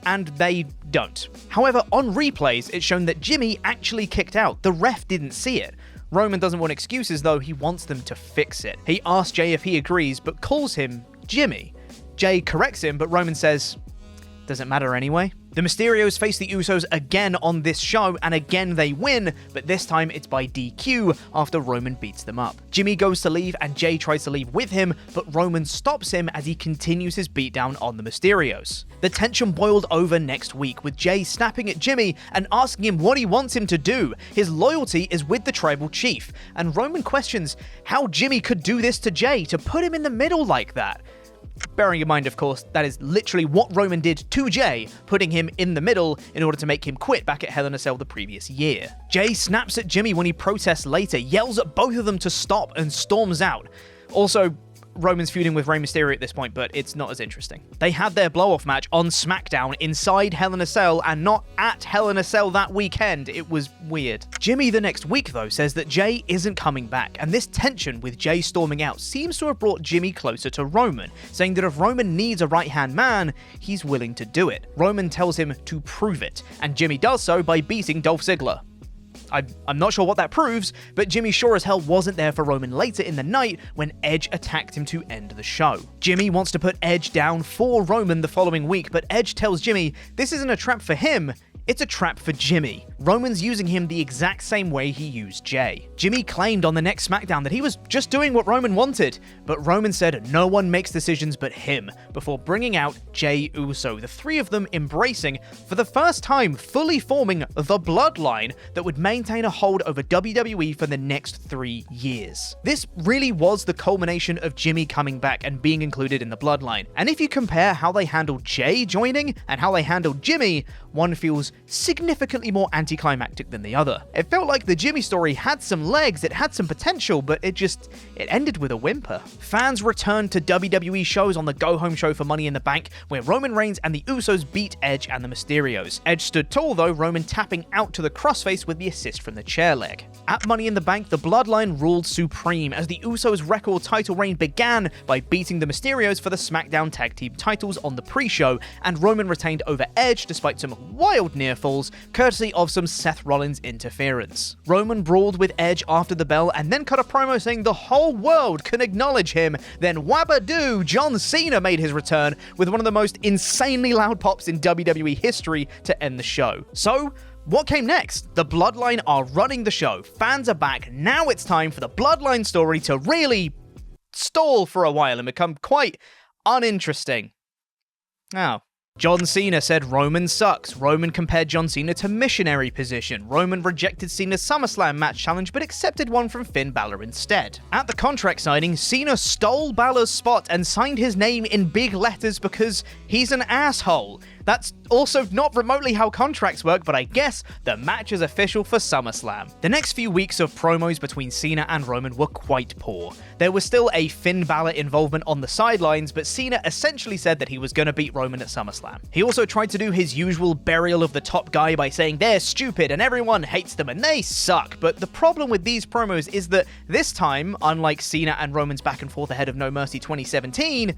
and they don't. However, on replays, it's shown that Jimmy actually kicked out. The ref didn't see it. Roman doesn't want excuses though, he wants them to fix it. He asks Jey if he agrees, but calls him Jimmy. Jey corrects him, but Roman says, "Does it matter anyway?" The Mysterios face the Usos again on this show, and again they win, but this time it's by DQ after Roman beats them up. Jimmy goes to leave and Jey tries to leave with him, but Roman stops him as he continues his beatdown on the Mysterios. The tension boiled over next week, with Jey snapping at Jimmy and asking him what he wants him to do. His loyalty is with the tribal chief, and Roman questions how Jimmy could do this to Jey, to put him in the middle like that. Bearing in mind, of course, that is literally what Roman did to Jey, putting him in the middle in order to make him quit back at Hell in a Cell the previous year. Jey snaps at Jimmy when he protests later, yells at both of them to stop, and storms out. Also, Roman's feuding with Rey Mysterio at this point, but it's not as interesting. They had their blow-off match on SmackDown inside Hell in a Cell and not at Hell in a Cell that weekend. It was weird. Jimmy the next week, though, says that Jey isn't coming back, and this tension with Jey storming out seems to have brought Jimmy closer to Roman, saying that if Roman needs a right-hand man, he's willing to do it. Roman tells him to prove it, and Jimmy does so by beating Dolph Ziggler. I'm not sure what that proves, but Jimmy sure as hell wasn't there for Roman later in the night when Edge attacked him to end the show. Jimmy wants to put Edge down for Roman the following week, but Edge tells Jimmy this isn't a trap for him, it's a trap for Jimmy. Roman's using him the exact same way he used Jey. Jimmy claimed on the next SmackDown that he was just doing what Roman wanted, but Roman said no one makes decisions but him, before bringing out Jey Uso, the three of them embracing, for the first time, fully forming the Bloodline that would maintain a hold over WWE for the next 3 years. This really was the culmination of Jimmy coming back and being included in the Bloodline, and if you compare how they handled Jey joining and how they handled Jimmy, one feels significantly more anticlimactic than the other. It felt like the Jimmy story had some legs, it had some potential, but it ended with a whimper. Fans returned to WWE shows on the go-home show for Money in the Bank, where Roman Reigns and the Usos beat Edge and the Mysterios. Edge stood tall though, Roman tapping out to the crossface with the assist from the chair leg. At Money in the Bank, the Bloodline ruled supreme as the Usos' record title reign began by beating the Mysterios for the SmackDown Tag Team titles on the pre-show, and Roman retained over Edge despite some wild near falls, courtesy of some Seth Rollins interference. Roman brawled with Edge after the bell and then cut a promo saying the whole world can acknowledge him. Then wabba-doo, John Cena made his return with one of the most insanely loud pops in WWE history to end the show. So, what came next? The Bloodline are running the show, fans are back, now it's time for the Bloodline story to really stall for a while and become quite uninteresting. Oh. John Cena said Roman sucks. Roman compared John Cena to missionary position. Roman rejected Cena's SummerSlam match challenge but accepted one from Finn Balor instead. At the contract signing, Cena stole Balor's spot and signed his name in big letters because he's an asshole. That's also not remotely how contracts work, but I guess the match is official for SummerSlam. The next few weeks of promos between Cena and Roman were quite poor. There was still a Finn Balor involvement on the sidelines, but Cena essentially said that he was going to beat Roman at SummerSlam. He also tried to do his usual burial of the top guy by saying they're stupid and everyone hates them and they suck, but the problem with these promos is that this time, unlike Cena and Roman's back and forth ahead of No Mercy 2017,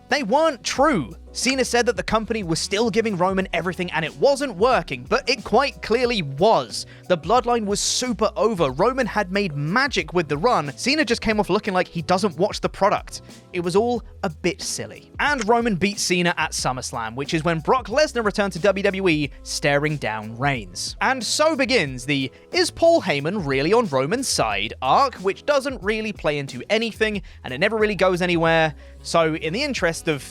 they weren't true. Cena said that the company was still giving Roman everything and it wasn't working, but it quite clearly was. The Bloodline was super over. Roman had made magic with the run. Cena just came off looking like he doesn't watch the product. It was all a bit silly. And Roman beat Cena at SummerSlam, which is when Brock Lesnar returned to WWE, staring down Reigns. And so begins the "Is Paul Heyman really on Roman's side?" arc, which doesn't really play into anything, and it never really goes anywhere. So in the interest of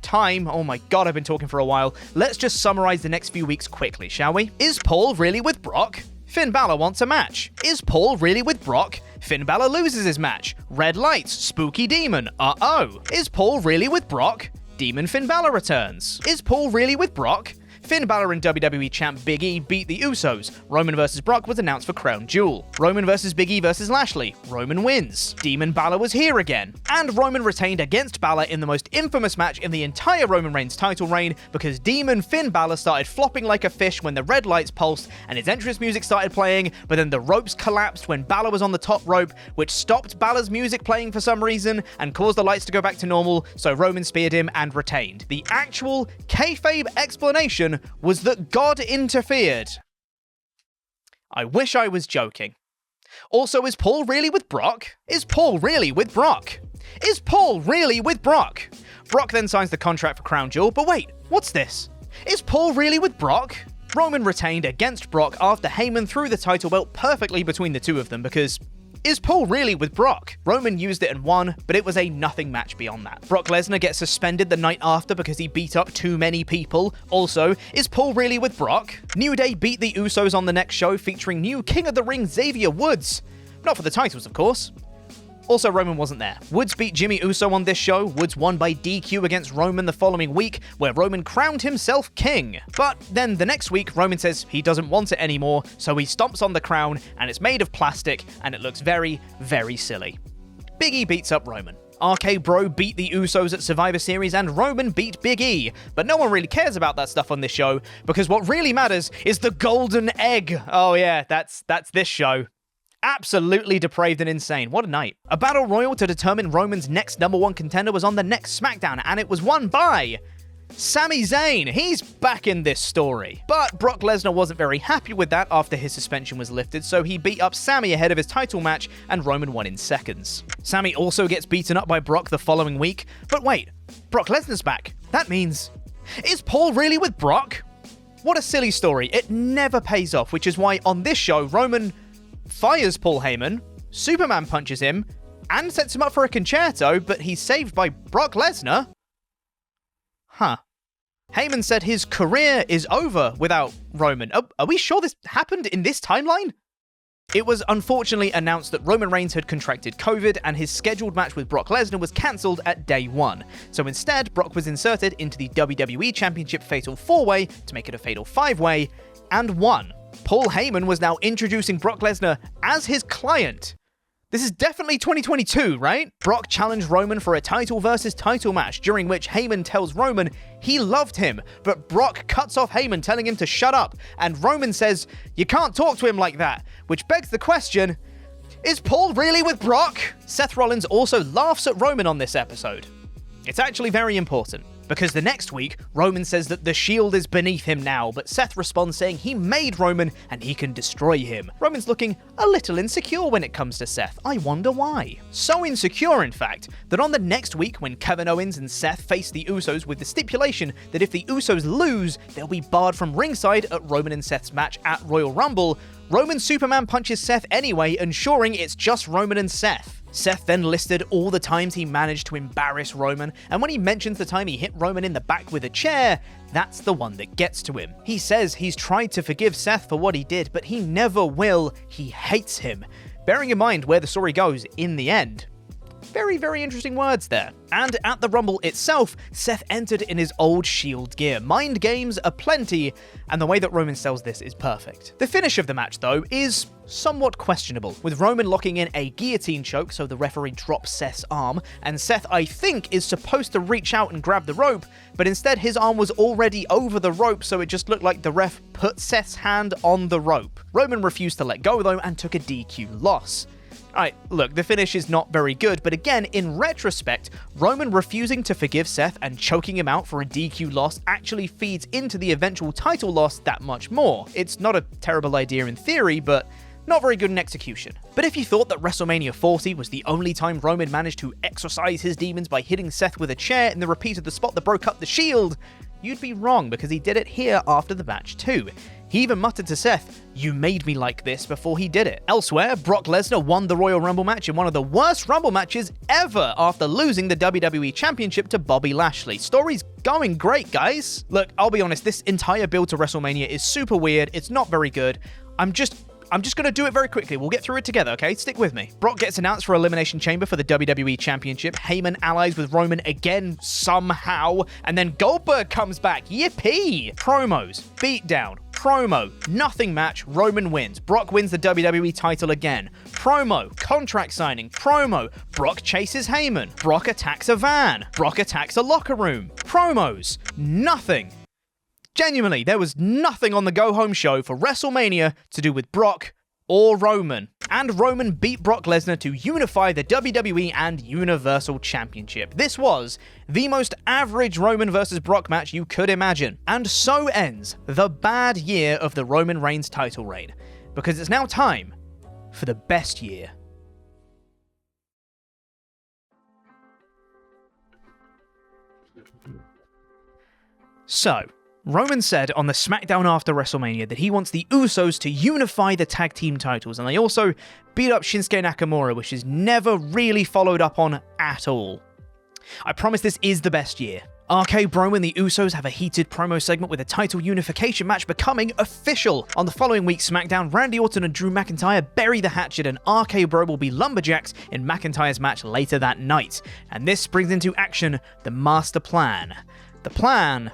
time, oh my god, I've been talking for a while, let's just summarize the next few weeks quickly, shall we? Is Paul really with Brock? Finn Balor wants a match. Is Paul really with Brock? Finn Balor loses his match. Red lights, spooky demon, uh-oh. Is Paul really with Brock? Demon Finn Balor returns. Is Paul really with Brock? Finn Balor and WWE champ Big E beat the Usos. Roman vs. Brock was announced for Crown Jewel. Roman vs. Big E vs. Lashley. Roman wins. Demon Balor was here again. And Roman retained against Balor in the most infamous match in the entire Roman Reigns title reign, because Demon Finn Balor started flopping like a fish when the red lights pulsed and his entrance music started playing, but then the ropes collapsed when Balor was on the top rope, which stopped Balor's music playing for some reason and caused the lights to go back to normal, so Roman speared him and retained. The actual kayfabe explanation was that God interfered. I wish I was joking. Also, is Paul really with Brock? Is Paul really with Brock? Is Paul really with Brock? Brock then signs the contract for Crown Jewel, but wait, what's this? Is Paul really with Brock? Roman retained against Brock after Heyman threw the title belt perfectly between the two of them, because is Paul really with Brock? Roman used it and won, but it was a nothing match beyond that. Brock Lesnar gets suspended the night after because he beat up too many people. Also, is Paul really with Brock? New Day beat the Usos on the next show, featuring new King of the Ring Xavier Woods. Not for the titles, of course. Also, Roman wasn't there. Woods beat Jimmy Uso on this show. Woods won by DQ against Roman the following week, where Roman crowned himself king. But then the next week, Roman says he doesn't want it anymore, so he stomps on the crown, and it's made of plastic, and it looks very, very silly. Big E beats up Roman. RK Bro beat the Usos at Survivor Series, and Roman beat Big E. But no one really cares about that stuff on this show, because what really matters is the golden egg. Oh yeah, that's this show. Absolutely depraved and insane. What a night. A battle royal to determine Roman's next #1 contender was on the next SmackDown, and it was won by Sami Zayn. He's back in this story. But Brock Lesnar wasn't very happy with that after his suspension was lifted, so he beat up Sami ahead of his title match, and Roman won in seconds. Sami also gets beaten up by Brock the following week. But wait, Brock Lesnar's back. That means, is Paul really with Brock? What a silly story. It never pays off, which is why on this show, Roman fires Paul Heyman, Superman punches him, and sets him up for a concerto, but he's saved by Brock Lesnar? Huh. Heyman said his career is over without Roman. Are we sure this happened in this timeline? It was unfortunately announced that Roman Reigns had contracted COVID, and his scheduled match with Brock Lesnar was cancelled at day 1. So instead, Brock was inserted into the WWE Championship Fatal 4-Way to make it a Fatal 5-Way, and won. Paul Heyman was now introducing Brock Lesnar as his client. This is definitely 2022, right? Brock challenged Roman for a title versus title match, during which Heyman tells Roman he loved him, but Brock cuts off Heyman, telling him to shut up, and Roman says, "You can't talk to him like that," which begs the question, is Paul really with Brock? Seth Rollins also laughs at Roman on this episode. It's actually very important, because the next week, Roman says that the Shield is beneath him now, but Seth responds saying he made Roman and he can destroy him. Roman's looking a little insecure when it comes to Seth. I wonder why. So insecure, in fact, that on the next week when Kevin Owens and Seth face the Usos with the stipulation that if the Usos lose, they'll be barred from ringside at Roman and Seth's match at Royal Rumble, Roman Superman punches Seth anyway, ensuring it's just Roman and Seth. Seth then listed all the times he managed to embarrass Roman, and when he mentions the time he hit Roman in the back with a chair, that's the one that gets to him. He says he's tried to forgive Seth for what he did, but he never will. He hates him. Bearing in mind where the story goes in the end. Very, very interesting words there. And at the Rumble itself, Seth entered in his old Shield gear. Mind games aplenty, and the way that Roman sells this is perfect. The finish of the match, though, is somewhat questionable, with Roman locking in a guillotine choke so the referee drops Seth's arm, and Seth, I think, is supposed to reach out and grab the rope, but instead his arm was already over the rope, so it just looked like the ref put Seth's hand on the rope. Roman refused to let go, though, and took a DQ loss. Alright, look, the finish is not very good, but again, in retrospect, Roman refusing to forgive Seth and choking him out for a DQ loss actually feeds into the eventual title loss that much more. It's not a terrible idea in theory, but not very good in execution. But if you thought that WrestleMania 40 was the only time Roman managed to exorcise his demons by hitting Seth with a chair in the repeat of the spot that broke up the Shield, you'd be wrong, because he did it here after the match too. He even muttered to Seth, "You made me like this," before he did it. Elsewhere, Brock Lesnar won the Royal Rumble match in one of the worst Rumble matches ever after losing the WWE Championship to Bobby Lashley. Story's going great, guys. Look, I'll be honest, this entire build to WrestleMania is super weird. It's not very good. I'm just I'm just going to do it very quickly. We'll get through it together, okay? Stick with me. Brock gets announced for Elimination Chamber for the WWE Championship. Heyman allies with Roman again somehow. And then Goldberg comes back. Yippee! Promos. Beatdown. Promo. Nothing match. Roman wins. Brock wins the WWE title again. Promo. Contract signing. Promo. Brock chases Heyman. Brock attacks a van. Brock attacks a locker room. Promos. Nothing. Genuinely, there was nothing on the go-home show for WrestleMania to do with Brock or Roman. And Roman beat Brock Lesnar to unify the WWE and Universal Championship. This was the most average Roman versus Brock match you could imagine. And so ends the bad year of the Roman Reigns title reign, because it's now time for the best year. So, Roman said on the SmackDown after WrestleMania that he wants the Usos to unify the tag team titles, and they also beat up Shinsuke Nakamura, which is never really followed up on at all. I promise this is the best year. RK Bro and the Usos have a heated promo segment with a title unification match becoming official. On the following week's SmackDown, Randy Orton and Drew McIntyre bury the hatchet, and RK Bro will be lumberjacks in McIntyre's match later that night. And this brings into action the master plan. The plan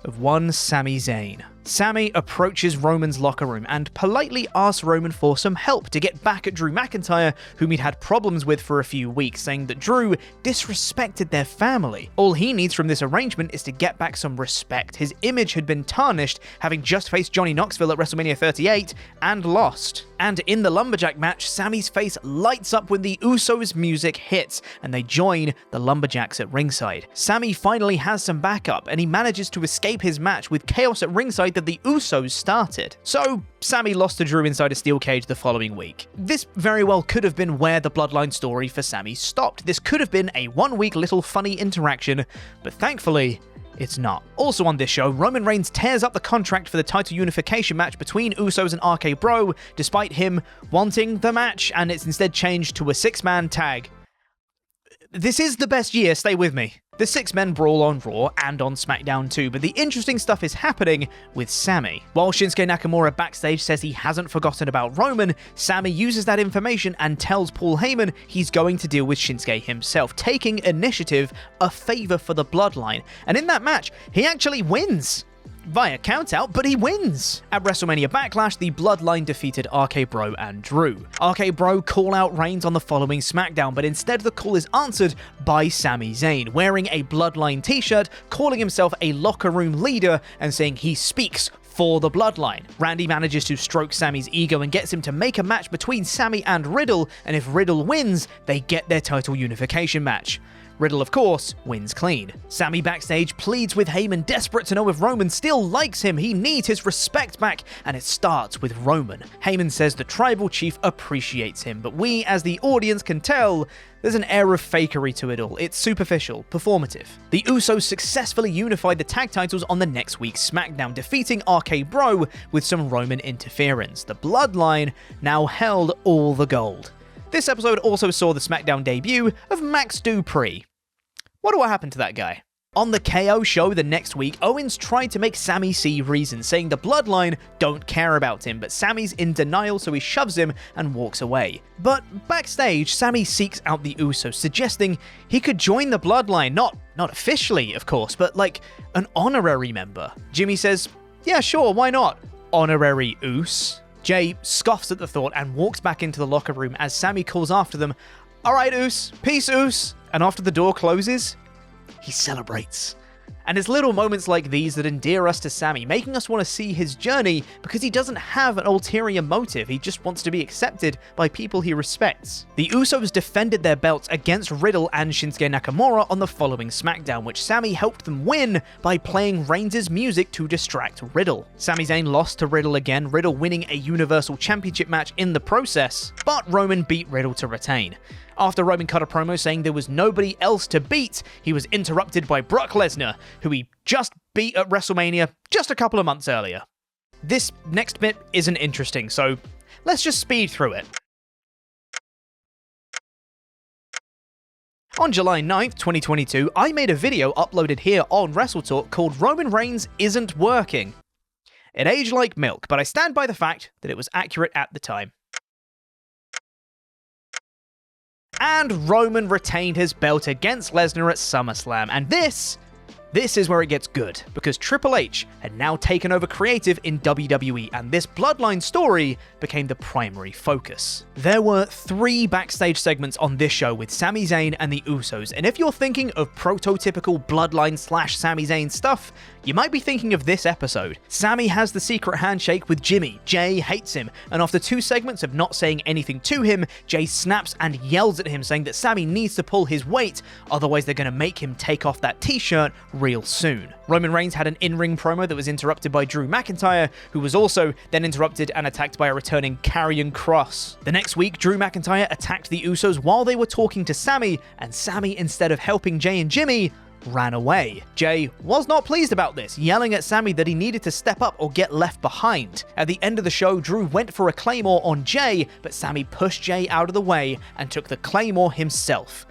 of one Sami Zayn. Sami approaches Roman's locker room and politely asks Roman for some help to get back at Drew McIntyre, whom he'd had problems with for a few weeks, saying that Drew disrespected their family. All he needs from this arrangement is to get back some respect. His image had been tarnished, having just faced Johnny Knoxville at WrestleMania 38 and lost. And in the Lumberjack match, Sami's face lights up when the Usos' music hits, and they join the Lumberjacks at ringside. Sami finally has some backup, and he manages to escape his match with chaos at ringside that the Usos started. So, Sami lost to Drew inside a steel cage the following week. This very well could have been where the Bloodline story for Sami stopped. This could have been a one-week little funny interaction, but thankfully, it's not. Also on this show, Roman Reigns tears up the contract for the title unification match between Usos and RK Bro, despite him wanting the match, and it's instead changed to a six-man tag. This is the best year, stay with me. The six-men brawl on Raw and on SmackDown too, but the interesting stuff is happening with Sami. While Shinsuke Nakamura backstage says he hasn't forgotten about Roman, Sami uses that information and tells Paul Heyman he's going to deal with Shinsuke himself, taking initiative, a favor for the Bloodline. And in that match, he actually wins. Via countout, but he wins! At WrestleMania Backlash, the Bloodline defeated RK Bro and Drew. RK Bro call out Reigns on the following SmackDown, but instead the call is answered by Sami Zayn, wearing a Bloodline t-shirt, calling himself a locker room leader, and saying he speaks for the Bloodline. Randy manages to stroke Sami's ego and gets him to make a match between Sami and Riddle, and if Riddle wins, they get their title unification match. Riddle, of course, wins clean. Sami backstage pleads with Heyman, desperate to know if Roman still likes him. He needs his respect back, and it starts with Roman. Heyman says the tribal chief appreciates him, but we, as the audience, can tell there's an air of fakery to it all. It's superficial, performative. The Usos successfully unified the tag titles on the next week's SmackDown, defeating RK Bro with some Roman interference. The Bloodline now held all the gold. This episode also saw the SmackDown debut of Max Dupree. What happened to that guy? On the KO show the next week, Owens tried to make Sami see reason, saying the Bloodline don't care about him, but Sami's in denial, so he shoves him and walks away. But backstage, Sami seeks out the Usos, suggesting he could join the Bloodline, not officially, of course, but like an honorary member. Jimmy says, yeah, sure, why not? Honorary Us? Jey scoffs at the thought and walks back into the locker room as Sami calls after them, alright Us, peace Us, and after the door closes, he celebrates. And it's little moments like these that endear us to Sami, making us want to see his journey because he doesn't have an ulterior motive, he just wants to be accepted by people he respects. The Usos defended their belts against Riddle and Shinsuke Nakamura on the following SmackDown, which Sami helped them win by playing Reigns' music to distract Riddle. Sami Zayn lost to Riddle again, Riddle winning a Universal Championship match in the process, but Roman beat Riddle to retain. After Roman cut a promo saying there was nobody else to beat, he was interrupted by Brock Lesnar, who he just beat at WrestleMania just a couple of months earlier. This next bit isn't interesting, so let's just speed through it. On July 9th, 2022, I made a video uploaded here on WrestleTalk called Roman Reigns Isn't Working. It aged like milk, but I stand by the fact that it was accurate at the time. And Roman retained his belt against Lesnar at SummerSlam, and this is where it gets good, because Triple H had now taken over creative in WWE, and this Bloodline story became the primary focus. There were 3 backstage segments on this show with Sami Zayn and the Usos, and if you're thinking of prototypical Bloodline / Sami Zayn stuff, you might be thinking of this episode. Sami has the secret handshake with Jimmy, Jey hates him, and after 2 segments of not saying anything to him, Jey snaps and yells at him saying that Sami needs to pull his weight, otherwise they're going to make him take off that t-shirt real soon. Roman Reigns had an in-ring promo that was interrupted by Drew McIntyre, who was also then interrupted and attacked by a returning Karrion Kross. The next week, Drew McIntyre attacked the Usos while they were talking to Sami, and Sami, instead of helping Jey and Jimmy, ran away. Jey was not pleased about this, yelling at Sami that he needed to step up or get left behind. At the end of the show, Drew went for a Claymore on Jey, but Sami pushed Jey out of the way and took the Claymore himself.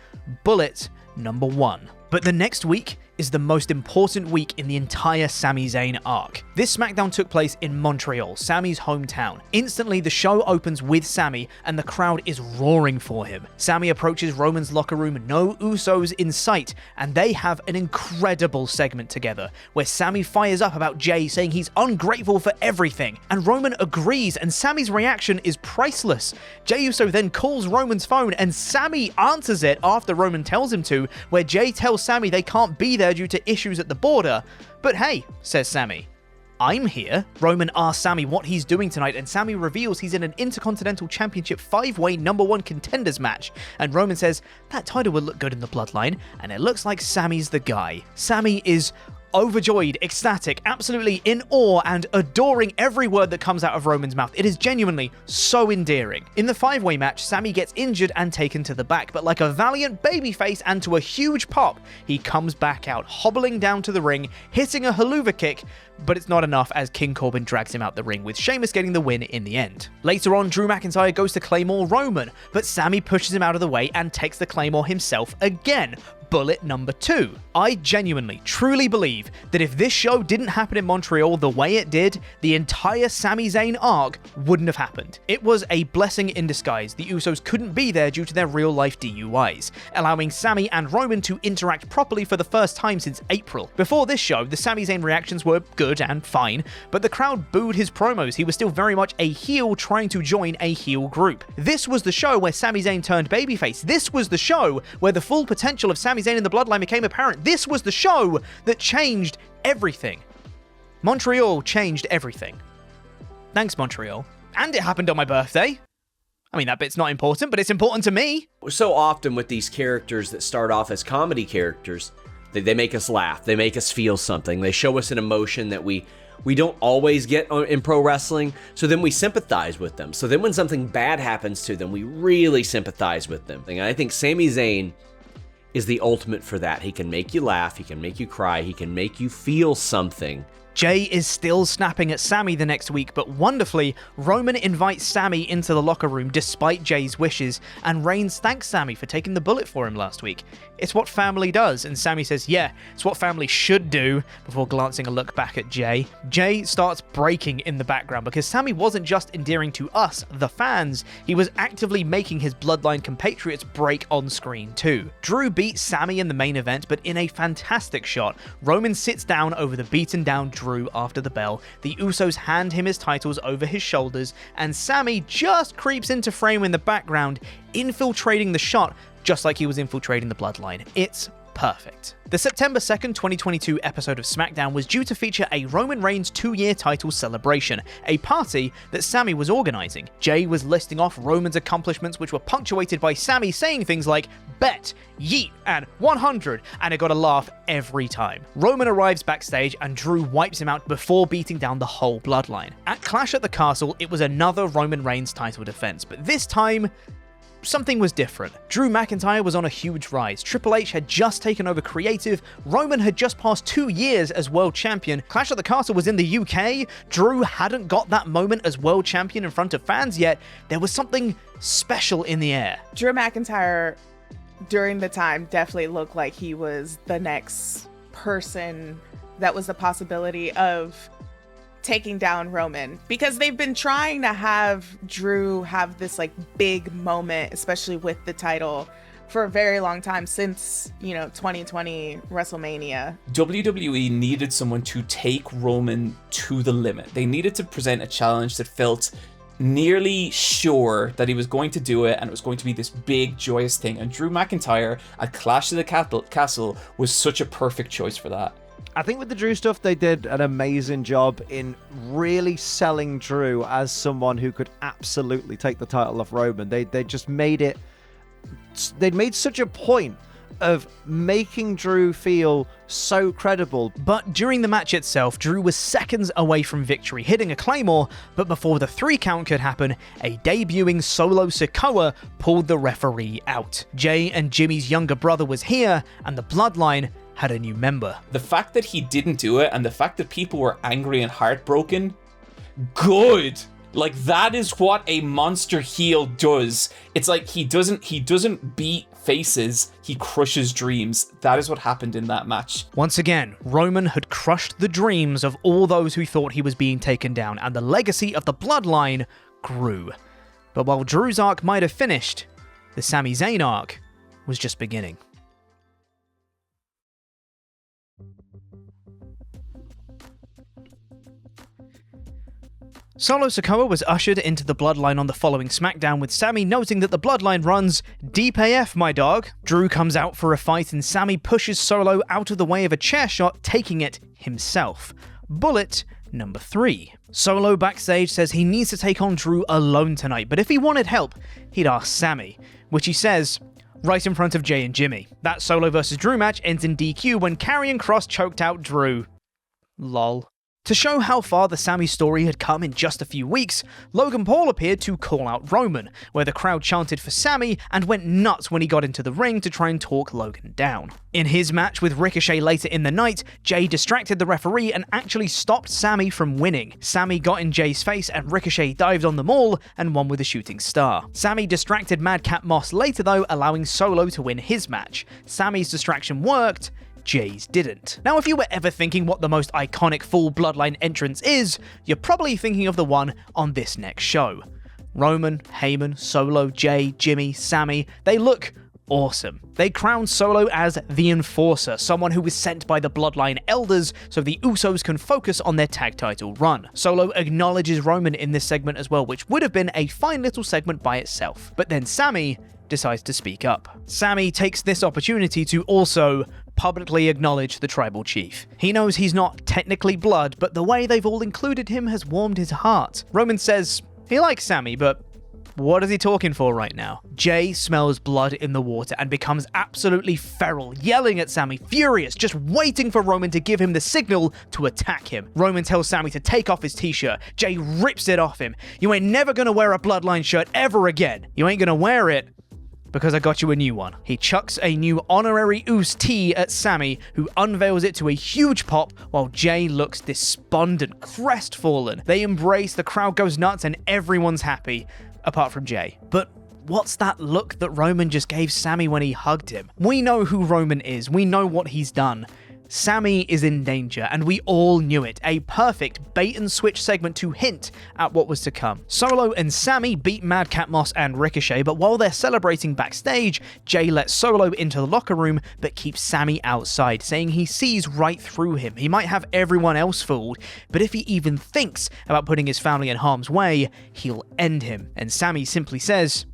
Bullet number 1. But the next week is the most important week in the entire Sami Zayn arc. This SmackDown took place in Montreal, Sami's hometown. Instantly, the show opens with Sami, and the crowd is roaring for him. Sami approaches Roman's locker room, no Usos in sight, and they have an incredible segment together, where Sami fires up about Jey, saying he's ungrateful for everything, and Roman agrees, and Sami's reaction is priceless. Jey Uso then calls Roman's phone, and Sami answers it after Roman tells him to, where Jey tells Sami they can't be there due to issues at the border. But hey, says Sami, I'm here. Roman asks Sami what he's doing tonight, and Sami reveals he's in an Intercontinental Championship 5-way #1 contenders match. And Roman says that title would look good in the Bloodline, and it looks like Sami's the guy. Sami is overjoyed, ecstatic, absolutely in awe, and adoring every word that comes out of Roman's mouth. It is genuinely so endearing. In the 5-way match, Sami gets injured and taken to the back, but like a valiant babyface and to a huge pop, he comes back out, hobbling down to the ring, hitting a haluva kick, but it's not enough as King Corbin drags him out the ring, with Sheamus getting the win in the end. Later on, Drew McIntyre goes to Claymore Roman, but Sami pushes him out of the way and takes the Claymore himself again. Bullet number 2. I genuinely, truly believe that if this show didn't happen in Montreal the way it did, the entire Sami Zayn arc wouldn't have happened. It was a blessing in disguise. The Usos couldn't be there due to their real-life DUIs, allowing Sami and Roman to interact properly for the first time since April. Before this show, the Sami Zayn reactions were good and fine, but the crowd booed his promos. He was still very much a heel trying to join a heel group. This was the show where Sami Zayn turned babyface. This was the show where the full potential of Sami Zayn in the Bloodline became apparent. This was the show that changed everything. Montreal changed everything. Thanks, Montreal. And it happened on my birthday. I mean, that bit's not important, but it's important to me. So often with these characters that start off as comedy characters, they make us laugh, they make us feel something, they show us an emotion that we don't always get in pro wrestling, so then we sympathize with them. So then when something bad happens to them, we really sympathize with them. And I think Sami Zayn is the ultimate for that. He can make you laugh, he can make you cry, he can make you feel something. Jey is still snapping at Sami the next week, but wonderfully, Roman invites Sami into the locker room despite Jey's wishes, and Reigns thanks Sami for taking the bullet for him last week. It's what family does, and Sami says, yeah, it's what family should do, before glancing a look back at Jey. Jey starts breaking in the background because Sami wasn't just endearing to us, the fans, he was actively making his Bloodline compatriots break on screen too. Drew beats Sami in the main event, but in a fantastic shot, Roman sits down over the beaten down Drew after the bell. The Usos hand him his titles over his shoulders, and Sami just creeps into frame in the background, infiltrating the shot just like he was infiltrating the Bloodline. It's perfect. The September 2nd, 2022 episode of SmackDown was due to feature a Roman Reigns 2-year title celebration, a party that Sami was organizing. Jey was listing off Roman's accomplishments, which were punctuated by Sami saying things like bet, yeet, and 100, and it got a laugh every time. Roman arrives backstage and Drew wipes him out before beating down the whole Bloodline. At Clash at the Castle, it was another Roman Reigns title defense, but this time, something was different. Drew McIntyre was on a huge rise. Triple H had just taken over creative. Roman had just passed 2 years as world champion. Clash at the Castle was in the UK. Drew hadn't got that moment as world champion in front of fans yet. There was something special in the air. Drew McIntyre, during the time, definitely looked like he was the next person that was the possibility of taking down Roman, because they've been trying to have Drew have this like big moment, especially with the title, for a very long time, since 2020 WrestleMania. WWE needed someone to take Roman to the limit. They needed to present a challenge that felt nearly sure that he was going to do it, and it was going to be this big joyous thing, and Drew McIntyre at Clash of the Castle was such a perfect choice for that. I think with the Drew stuff, they did an amazing job in really selling Drew as someone who could absolutely take the title off Roman. They just made it, they'd made such a point of making Drew feel so credible. But during the match itself, Drew was seconds away from victory, hitting a Claymore, but before the 3 count could happen, a debuting Solo Sikoa pulled the referee out. Jey and Jimmy's younger brother was here, and the Bloodline had a new member. The fact that he didn't do it, and the fact that people were angry and heartbroken, good. Like, that is what a monster heel does. It's like he doesn't beat faces, he crushes dreams. That is what happened in that match. Once again, Roman had crushed the dreams of all those who thought he was being taken down, and the legacy of the Bloodline grew. But while Drew's arc might have finished, the Sami Zayn arc was just beginning. Solo Sikoa was ushered into the Bloodline on the following SmackDown, with Sami noting that the Bloodline runs deep AF, my dog. Drew comes out for a fight and Sami pushes Solo out of the way of a chair shot, taking it himself. Bullet number 3. Solo backstage says he needs to take on Drew alone tonight, but if he wanted help, he'd ask Sami, which he says right in front of Jey and Jimmy. That Solo versus Drew match ends in DQ when Karrion Kross choked out Drew. Lol. To show how far the Sami story had come in just a few weeks, Logan Paul appeared to call out Roman, where the crowd chanted for Sami and went nuts when he got into the ring to try and talk Logan down. In his match with Ricochet later in the night, Jey distracted the referee and actually stopped Sami from winning. Sami got in Jey's face and Ricochet dived on them all and won with a shooting star. Sami distracted Madcap Moss later though, allowing Solo to win his match. Sami's distraction worked, Jey's didn't. Now, if you were ever thinking what the most iconic full Bloodline entrance is, you're probably thinking of the one on this next show. Roman, Heyman, Solo, Jey, Jimmy, Sami, they look awesome. They crown Solo as the Enforcer, someone who was sent by the Bloodline Elders so the Usos can focus on their tag title run. Solo acknowledges Roman in this segment as well, which would have been a fine little segment by itself. But then Sami decides to speak up. Sami takes this opportunity to also publicly acknowledge the tribal chief. He knows he's not technically blood, but the way they've all included him has warmed his heart. Roman says he likes Sami, but what is he talking for right now? Jey smells blood in the water and becomes absolutely feral, yelling at Sami, furious, just waiting for Roman to give him the signal to attack him. Roman tells Sami to take off his t-shirt. Jey rips it off him. You ain't never gonna wear a Bloodline shirt ever again. You ain't gonna wear it because I got you a new one. He chucks a new honorary Uso tee at Sami, who unveils it to a huge pop while Jey looks despondent, crestfallen. They embrace, the crowd goes nuts, and everyone's happy, apart from Jey. But what's that look that Roman just gave Sami when he hugged him? We know who Roman is. We know what he's done. Sami is in danger, and we all knew it. A perfect bait-and-switch segment to hint at what was to come. Solo and Sami beat Madcap Moss and Ricochet, but while they're celebrating backstage, Jey lets Solo into the locker room, but keeps Sami outside, saying he sees right through him. He might have everyone else fooled, but if he even thinks about putting his family in harm's way, he'll end him. And Sami simply says,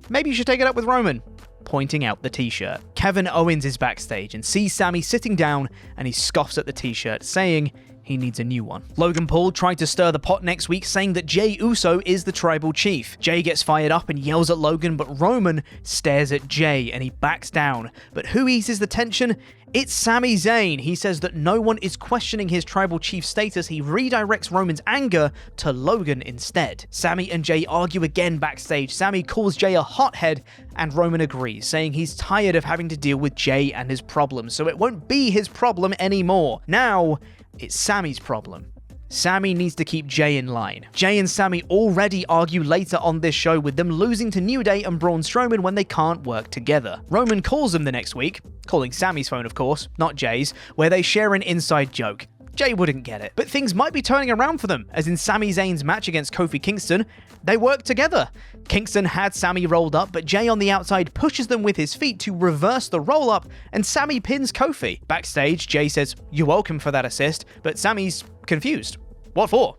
maybe you should take it up with Roman, pointing out the t-shirt. Kevin Owens is backstage and sees Sami sitting down, and he scoffs at the t-shirt, saying he needs a new one. Logan Paul tried to stir the pot next week, saying that Jey Uso is the tribal chief. Jey gets fired up and yells at Logan, but Roman stares at Jey and he backs down. But who eases the tension? It's Sami Zayn. He says that no one is questioning his tribal chief status. He redirects Roman's anger to Logan instead. Sami and Jey argue again backstage. Sami calls Jey a hothead, and Roman agrees, saying he's tired of having to deal with Jey and his problems, so it won't be his problem anymore. Now, it's Sami's problem. Sami needs to keep Jey in line. Jey and Sami already argue later on this show, with them losing to New Day and Braun Strowman when they can't work together. Roman calls them the next week, calling Sami's phone of course, not Jey's, where they share an inside joke. Jey wouldn't get it. But things might be turning around for them, as in Sami Zayn's match against Kofi Kingston, they worked together. Kingston had Sami rolled up, but Jey on the outside pushes them with his feet to reverse the roll-up, and Sami pins Kofi. Backstage, Jey says, "You're welcome for that assist," but Sami's confused. What for?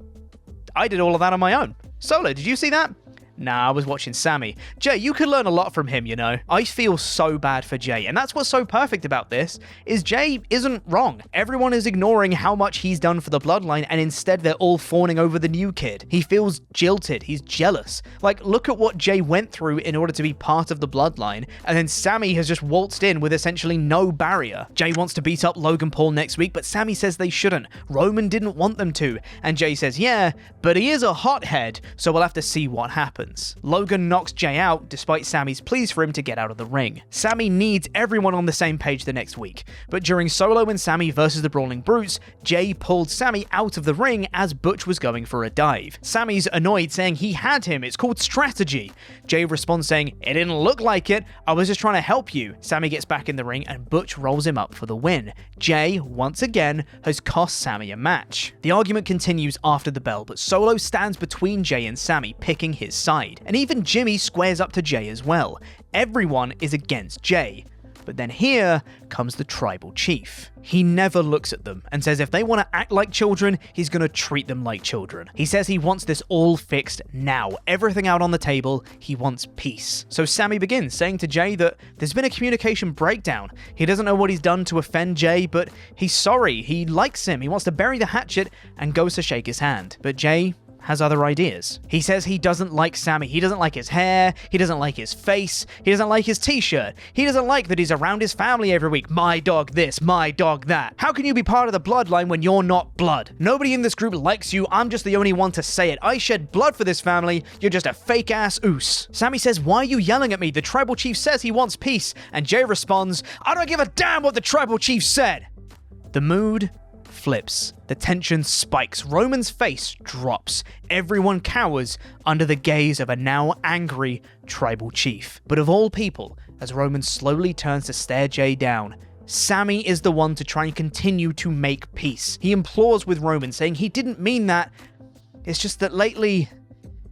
I did all of that on my own. Solo, did you see that? Nah, I was watching Sami. Jey, you could learn a lot from him, you know. I feel so bad for Jey, and that's what's so perfect about this, is Jey isn't wrong. Everyone is ignoring how much he's done for the Bloodline, and instead they're all fawning over the new kid. He feels jilted, he's jealous. Like, look at what Jey went through in order to be part of the Bloodline, and then Sami has just waltzed in with essentially no barrier. Jey wants to beat up Logan Paul next week, but Sami says they shouldn't. Roman didn't want them to, and Jey says, yeah, but he is a hothead, so we'll have to see what happens. Logan knocks Jey out, despite Sami's pleas for him to get out of the ring. Sami needs everyone on the same page the next week, but during Solo and Sami versus the Brawling Brutes, Jey pulled Sami out of the ring as Butch was going for a dive. Sami's annoyed, saying he had him, it's called strategy. Jey responds saying, it didn't look like it, I was just trying to help you. Sami gets back in the ring and Butch rolls him up for the win. Jey, once again, has cost Sami a match. The argument continues after the bell, but Solo stands between Jey and Sami, picking his side. And even Jimmy squares up to Jey as well. Everyone is against Jey. But then here comes the tribal chief. He never looks at them and says if they want to act like children, he's going to treat them like children. He says he wants this all fixed now. Everything out on the table. He wants peace. So Sami begins saying to Jey that there's been a communication breakdown. He doesn't know what he's done to offend Jey, but he's sorry. He likes him. He wants to bury the hatchet and goes to shake his hand. But Jey has other ideas. He says he doesn't like Sami. He doesn't like his hair. He doesn't like his face. He doesn't like his t-shirt. He doesn't like that he's around his family every week. My dog this, my dog that. How can you be part of the bloodline when you're not blood? Nobody in this group likes you. I'm just the only one to say it. I shed blood for this family. You're just a fake ass oos. Sami says, why are you yelling at me? The tribal chief says he wants peace. And Jey responds, I don't give a damn what the tribal chief said. The mood flips. The tension spikes. Roman's face drops. Everyone cowers under the gaze of a now angry tribal chief. But of all people, as Roman slowly turns to stare Jey down, Sami is the one to try and continue to make peace. He implores with Roman, saying he didn't mean that. It's just that lately,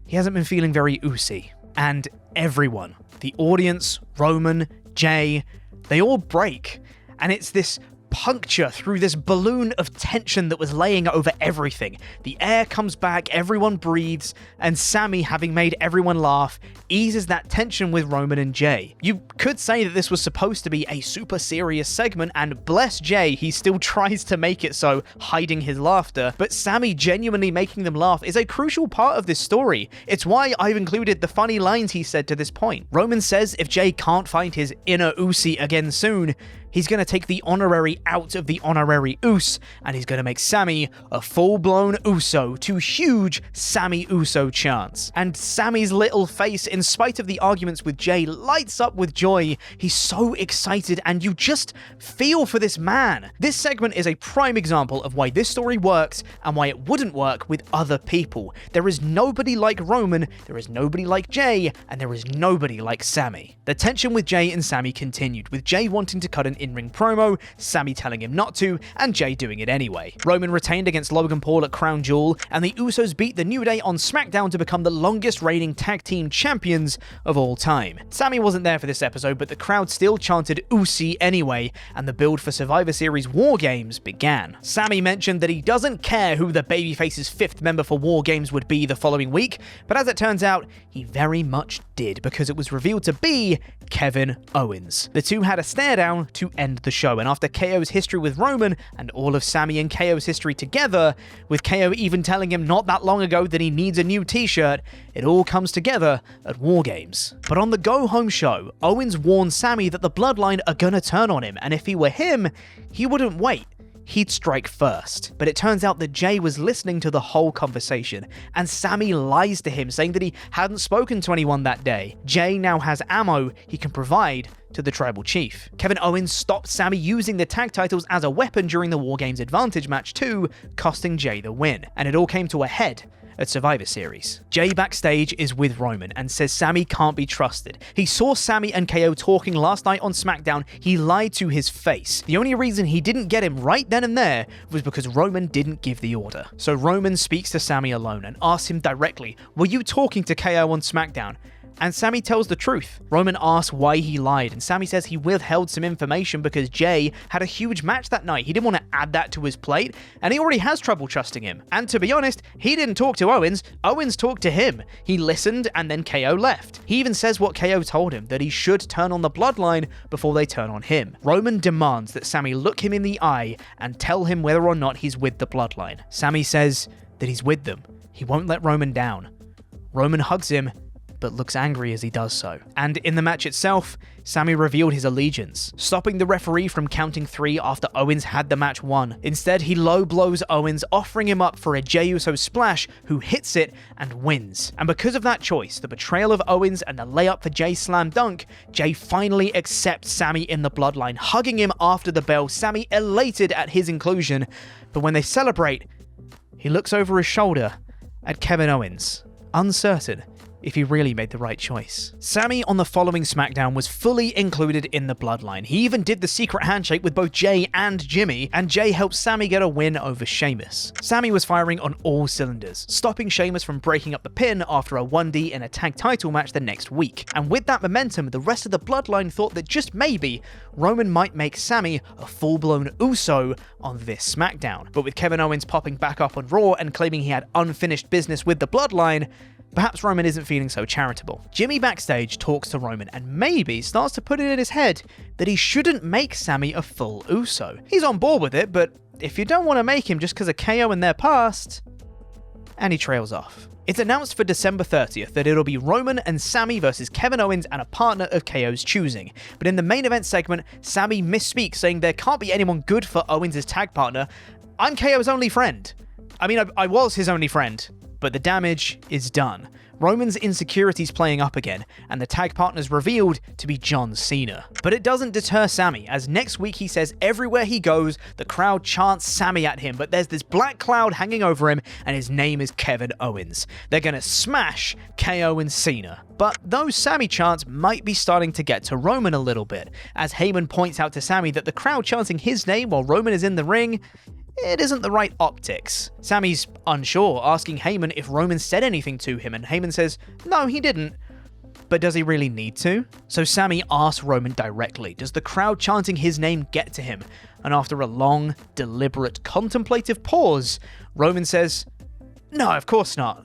he hasn't been feeling very oosy. And everyone, the audience, Roman, Jey, they all break. And it's this puncture through this balloon of tension that was laying over everything. The air comes back, everyone breathes, and Sami, having made everyone laugh, eases that tension with Roman and Jey. You could say that this was supposed to be a super serious segment, and bless Jey, he still tries to make it so, hiding his laughter, but Sami genuinely making them laugh is a crucial part of this story. It's why I've included the funny lines he said to this point. Roman says if Jey can't find his inner Usi again soon, he's going to take the honorary out of the honorary Us, and he's going to make Sami a full-blown Uso to huge Sami Uso chants. And Sami's little face, in spite of the arguments with Jey, lights up with joy. He's so excited, and you just feel for this man. This segment is a prime example of why this story works and why it wouldn't work with other people. There is nobody like Roman, there is nobody like Jey, and there is nobody like Sami. The tension with Jey and Sami continued, with Jey wanting to cut an in-ring promo, Sami telling him not to, and Jey doing it anyway. Roman retained against Logan Paul at Crown Jewel, and the Usos beat the New Day on SmackDown to become the longest reigning tag team champions of all time. Sami wasn't there for this episode, but the crowd still chanted Usi anyway, and the build for Survivor Series War Games began. Sami mentioned that he doesn't care who the babyface's fifth member for War Games would be the following week, but as it turns out, he very much did, because it was revealed to be Kevin Owens. The two had a stare down to end the show, and after KO's history with Roman and all of Sami and KO's history together, with KO even telling him not that long ago that he needs a new t-shirt, it all comes together at War Games. But on the go-home show, Owens warned Sami that the Bloodline are gonna turn on him, and if he were him, he wouldn't wait. He'd strike first. But it turns out that Jey was listening to the whole conversation, and Sami lies to him, saying that he hadn't spoken to anyone that day. Jey now has ammo he can provide to the tribal chief. Kevin Owens stopped Sami using the tag titles as a weapon during the War Games Advantage match too, costing Jey the win. And it all came to a head at Survivor Series. Jey backstage is with Roman and says Sami can't be trusted. He saw Sami and KO talking last night on SmackDown. He lied to his face. The only reason he didn't get him right then and there was because Roman didn't give the order. So Roman speaks to Sami alone and asks him directly, "Were you talking to KO on SmackDown?" And Sami tells the truth. Roman asks why he lied, and Sami says he withheld some information because Jey had a huge match that night. He didn't want to add that to his plate, and he already has trouble trusting him. And to be honest, he didn't talk to Owens. Owens talked to him. He listened, and then KO left. He even says what KO told him, that he should turn on the Bloodline before they turn on him. Roman demands that Sami look him in the eye and tell him whether or not he's with the Bloodline. Sami says that he's with them. He won't let Roman down. Roman hugs him, but looks angry as he does so. And in the match itself, Sami revealed his allegiance, stopping the referee from counting 3 after Owens had the match won. Instead, he low blows Owens, offering him up for a Jey Uso splash, who hits it and wins. And because of that choice, the betrayal of Owens and the layup for Jey slam dunk, Jey finally accepts Sami in the Bloodline, hugging him after the bell, Sami elated at his inclusion. But when they celebrate, he looks over his shoulder at Kevin Owens, uncertain if he really made the right choice. Sami on the following SmackDown was fully included in the Bloodline. He even did the secret handshake with both Jey and Jimmy, and Jey helped Sami get a win over Sheamus. Sami was firing on all cylinders, stopping Sheamus from breaking up the pin after a 1D in a tag title match the next week. And with that momentum, the rest of the Bloodline thought that just maybe Roman might make Sami a full-blown Uso on this SmackDown. But with Kevin Owens popping back up on Raw and claiming he had unfinished business with the Bloodline, perhaps Roman isn't feeling so charitable. Jimmy backstage talks to Roman and maybe starts to put it in his head that he shouldn't make Sami a full Uso. He's on board with it, but if you don't want to make him just because of KO in their past, and he trails off. It's announced for December 30th that it'll be Roman and Sami versus Kevin Owens and a partner of KO's choosing. But in the main event segment, Sami misspeaks, saying there can't be anyone good for Owens' tag partner. I'm KO's only friend. I mean, I was his only friend. But the damage is done. Roman's insecurities playing up again, and the tag partner's revealed to be John Cena. But it doesn't deter Sami, as next week he says everywhere he goes, the crowd chants Sami at him, but there's this black cloud hanging over him, and his name is Kevin Owens. They're gonna smash KO and Cena. But those Sami chants might be starting to get to Roman a little bit, as Heyman points out to Sami that the crowd chanting his name while Roman is in the ring, it isn't the right optics. Sami's unsure, asking Heyman if Roman said anything to him, and Heyman says, no, he didn't. But does he really need to? So Sami asks Roman directly, does the crowd chanting his name get to him? And after a long, deliberate, contemplative pause, Roman says, no, of course not.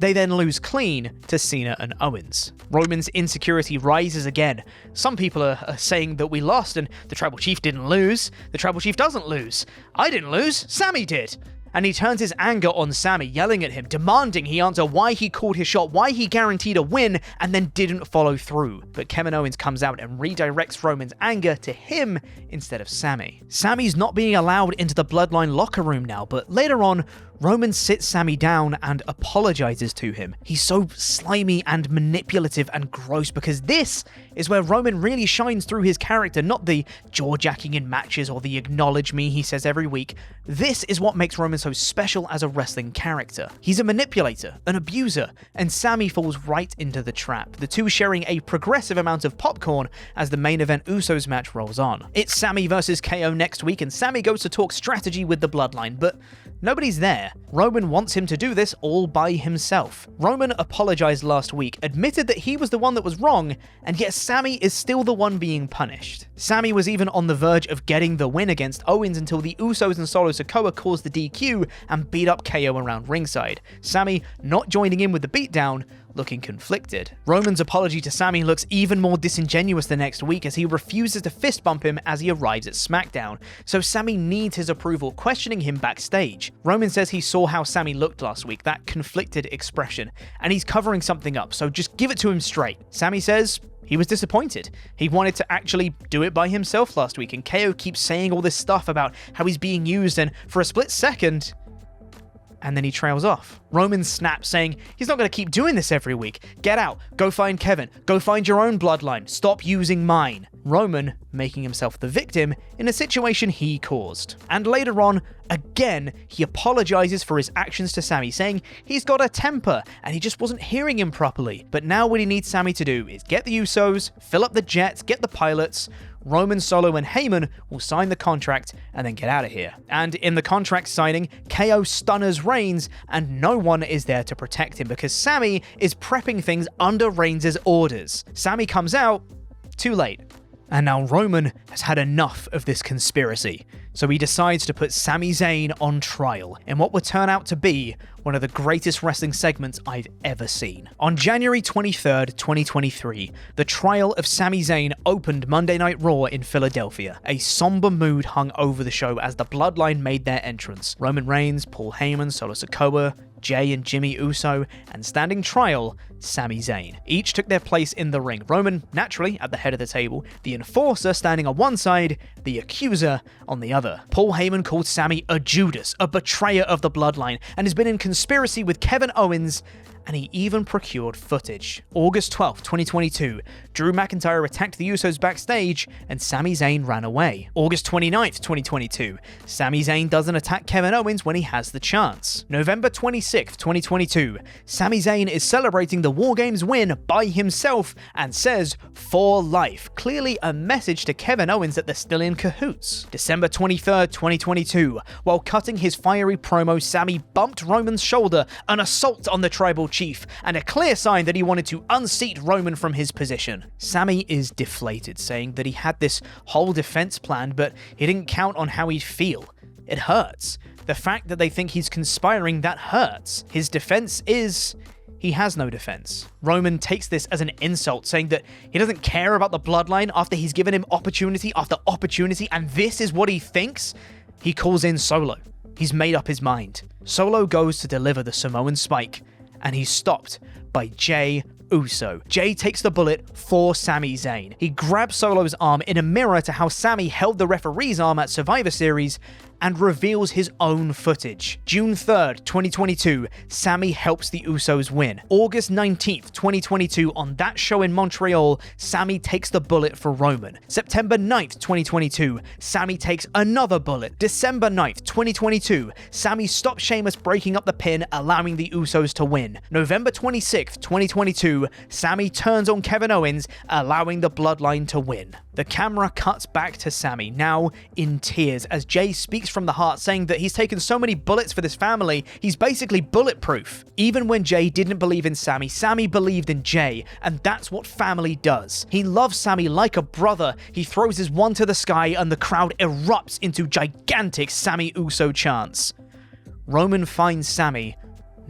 They then lose clean to Cena and Owens. Roman's insecurity rises again. Some people are saying that we lost and the Tribal Chief didn't lose. The Tribal Chief doesn't lose. I didn't lose, Sami did. And he turns his anger on Sami, yelling at him, demanding he answer why he called his shot, why he guaranteed a win, and then didn't follow through. But Kevin Owens comes out and redirects Roman's anger to him instead of Sami. Sami's not being allowed into the Bloodline locker room now, but later on, Roman sits Sami down and apologizes to him. He's so slimy and manipulative and gross because this is where Roman really shines through his character, not the jaw-jacking in matches or the acknowledge me he says every week. This is what makes Roman so special as a wrestling character. He's a manipulator, an abuser, and Sami falls right into the trap, the two sharing a progressive amount of popcorn as the main event Usos match rolls on. It's Sami versus KO next week, and Sami goes to talk strategy with the Bloodline, but nobody's there. Roman wants him to do this all by himself. Roman apologized last week, admitted that he was the one that was wrong, and yet Sami is still the one being punished. Sami was even on the verge of getting the win against Owens until the Usos and Solo Sikoa caused the DQ and beat up KO around ringside. Sami not joining in with the beatdown, looking conflicted. Roman's apology to Sami looks even more disingenuous the next week as he refuses to fist bump him as he arrives at SmackDown, so Sami needs his approval, questioning him backstage. Roman says he saw how Sami looked last week, that conflicted expression, and he's covering something up, so just give it to him straight. Sami says he was disappointed. He wanted to actually do it by himself last week, and KO keeps saying all this stuff about how he's being used, and for a split second, And then he trails off. Roman snaps, saying he's not going to keep doing this every week. Get out. Go find Kevin. Go find your own bloodline. Stop using mine. Roman making himself the victim in a situation he caused. And later on, again, he apologizes for his actions to Sami, saying he's got a temper and he just wasn't hearing him properly. But now what he needs Sami to do is get the Usos, fill up the jets, get the pilots. Roman, Solo, and Heyman will sign the contract and then get out of here. And in the contract signing, KO stunners Reigns, and no one is there to protect him because Sami is prepping things under Reigns' orders. Sami comes out too late. And now Roman has had enough of this conspiracy, so he decides to put Sami Zayn on trial in what would turn out to be one of the greatest wrestling segments I've ever seen. On January 23rd, 2023, the trial of Sami Zayn opened Monday Night Raw in Philadelphia. A somber mood hung over the show as the Bloodline made their entrance. Roman Reigns, Paul Heyman, Solo Sikoa, Jey and Jimmy Uso, and standing trial, Sami Zayn. Each took their place in the ring. Roman, naturally, at the head of the table, the enforcer standing on one side, the accuser on the other. Paul Heyman called Sami a Judas, a betrayer of the Bloodline, and has been in conspiracy with Kevin Owens, and he even procured footage. August 12th, 2022, Drew McIntyre attacked the Usos backstage, and Sami Zayn ran away. August 29th, 2022, Sami Zayn doesn't attack Kevin Owens when he has the chance. November 26th, 2022, Sami Zayn is celebrating the War Games win by himself and says, "For life," clearly a message to Kevin Owens that they're still in cahoots. December 23rd, 2022, while cutting his fiery promo, Sami bumped Roman's shoulder, an assault on the tribal chief, and a clear sign that he wanted to unseat Roman from his position. Sami is deflated, saying that he had this whole defense plan, but he didn't count on how he'd feel. It hurts. The fact that they think he's conspiring, that hurts. His defense is he has no defense. Roman takes this as an insult, saying that he doesn't care about the Bloodline after he's given him opportunity after opportunity, and this is what he thinks? He calls in Solo. He's made up his mind. Solo goes to deliver the Samoan spike, and he's stopped by Jey Uso. Jey takes the bullet for Sami Zayn. He grabs Solo's arm in a mirror to how Sami held the referee's arm at Survivor Series and reveals his own footage. June 3rd, 2022, Sami helps the Usos win. August 19th, 2022, on that show in Montreal, Sami takes the bullet for Roman. September 9th, 2022, Sami takes another bullet. December 9th, 2022, Sami stops Sheamus breaking up the pin, allowing the Usos to win. November 26th, 2022, Sami turns on Kevin Owens, allowing the Bloodline to win. The camera cuts back to Sami, now in tears, as Jey speaks from the heart, saying that he's taken so many bullets for this family, he's basically bulletproof. Even when Jey didn't believe in Sami, Sami believed in Jey, and that's what family does. He loves Sami like a brother. He throws his wand to the sky, and the crowd erupts into gigantic Sami Uso chants. Roman finds Sami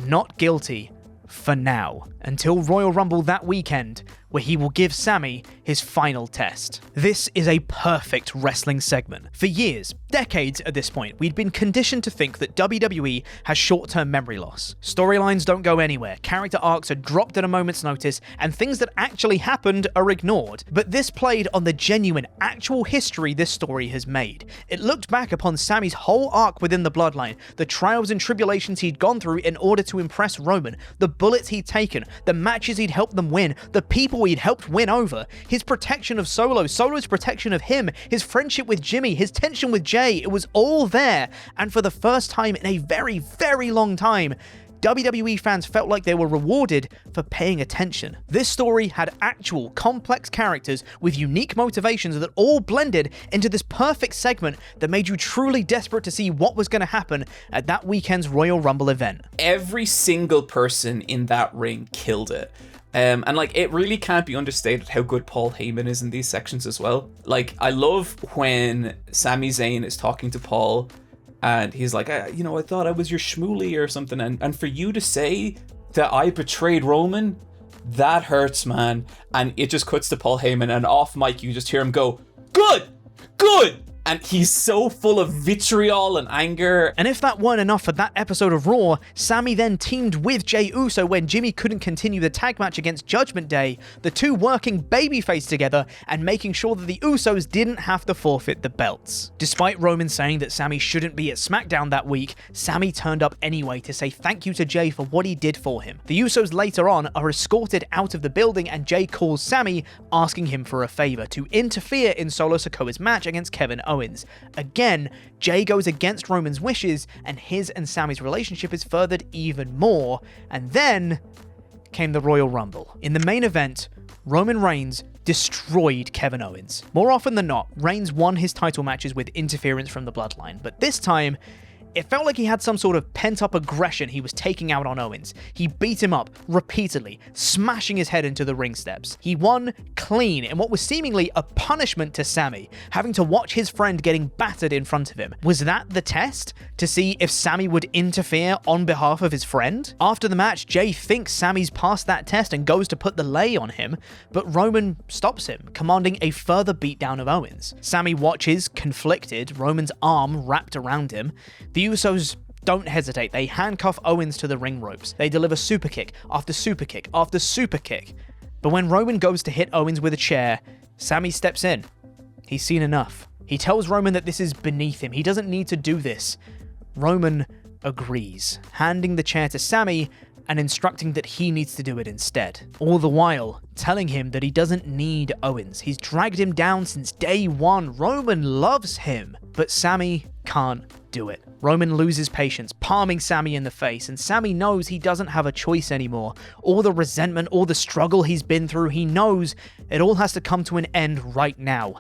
not guilty for now, until Royal Rumble that weekend, where he will give Sami his final test. This is a perfect wrestling segment. For years, decades at this point, we'd been conditioned to think that WWE has short-term memory loss. Storylines don't go anywhere, character arcs are dropped at a moment's notice, and things that actually happened are ignored. But this played on the genuine, actual history this story has made. It looked back upon Sami's whole arc within the Bloodline, the trials and tribulations he'd gone through in order to impress Roman, the bullets he'd taken, the matches he'd helped them win, the people he'd helped win over, his protection of Solo, Solo's protection of him, his friendship with Jimmy, his tension with Jey. It was all there, and for the first time in a very, very long time, WWE fans felt like they were rewarded for paying attention. This story had actual, complex characters with unique motivations that all blended into this perfect segment that made you truly desperate to see what was going to happen at that weekend's Royal Rumble event. Every single person in that ring killed it. And like, it really can't be understated how good Paul Heyman is in these sections as well. Like, I love when Sami Zayn is talking to Paul and he's like, I thought I was your schmoolie or something. And for you to say that I betrayed Roman, that hurts, man. And it just cuts to Paul Heyman, and off mic, you just hear him go, good. and he's so full of vitriol and anger. And if that weren't enough for that episode of Raw, Sami then teamed with Jey Uso when Jimmy couldn't continue the tag match against Judgment Day, the two working babyface together and making sure that the Usos didn't have to forfeit the belts. Despite Roman saying that Sami shouldn't be at SmackDown that week, Sami turned up anyway to say thank you to Jey for what he did for him. The Usos later on are escorted out of the building and Jey calls Sami, asking him for a favor to interfere in Solo Sikoa's match against Kevin Owens. Again, Jey goes against Roman's wishes and his and Sami's relationship is furthered even more, and then came the Royal Rumble. In the main event, Roman Reigns destroyed Kevin Owens. More often than not, Reigns won his title matches with interference from the Bloodline, but this time, it felt like he had some sort of pent-up aggression he was taking out on Owens. He beat him up repeatedly, smashing his head into the ring steps. He won clean in what was seemingly a punishment to Sami, having to watch his friend getting battered in front of him. Was that the test? To see if Sami would interfere on behalf of his friend? After the match, Jey thinks Sami's passed that test and goes to put the lay on him, but Roman stops him, commanding a further beatdown of Owens. Sami watches, conflicted, Roman's arm wrapped around him. The Usos don't hesitate. They handcuff Owens to the ring ropes. They deliver super kick after super kick after super kick. But when Roman goes to hit Owens with a chair, Sami steps in. He's seen enough. He tells Roman that this is beneath him. He doesn't need to do this. Roman agrees, handing the chair to Sami and instructing that he needs to do it instead. All the while, telling him that he doesn't need Owens. He's dragged him down since day one. Roman loves him, but Sami can't do it. Roman loses patience, palming Sami in the face, and Sami knows he doesn't have a choice anymore. All the resentment, all the struggle he's been through, he knows it all has to come to an end right now.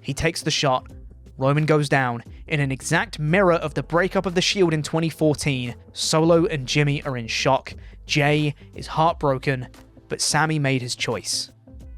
He takes the shot. Roman goes down. In an exact mirror of the breakup of the Shield in 2014, Solo and Jimmy are in shock. Jey is heartbroken, but Sami made his choice.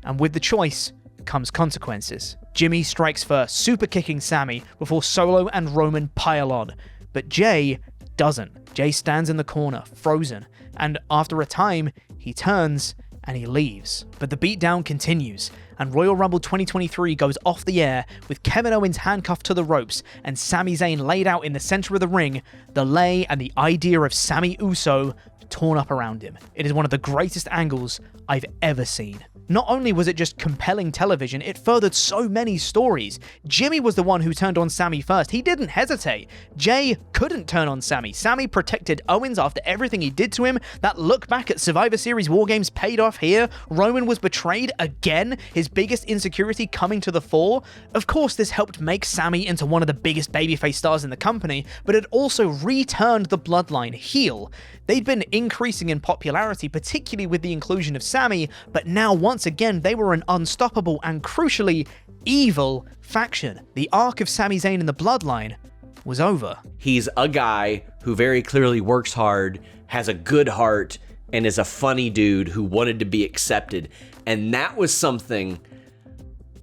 And with the choice comes consequences. Jimmy strikes first, super kicking Sami before Solo and Roman pile on. But Jey doesn't. Jey stands in the corner, frozen, and after a time, he turns and he leaves. But the beatdown continues, and Royal Rumble 2023 goes off the air with Kevin Owens handcuffed to the ropes and Sami Zayn laid out in the center of the ring, the lay and the idea of Sami Uso torn up around him. It is one of the greatest angles I've ever seen. Not only was it just compelling television, it furthered so many stories. Jimmy was the one who turned on Sami first. He didn't hesitate. Jey couldn't turn on Sami. Sami protected Owens after everything he did to him. That look back at Survivor Series War Games paid off here. Roman was betrayed again, his biggest insecurity coming to the fore. Of course, this helped make Sami into one of the biggest babyface stars in the company, but it also returned the Bloodline heel. They'd been increasing in popularity, particularly with the inclusion of Sami, but now once again they were an unstoppable and crucially evil faction. The arc of Sami Zayn in the Bloodline was over. He's a guy who very clearly works hard, has a good heart, and is a funny dude who wanted to be accepted. And that was something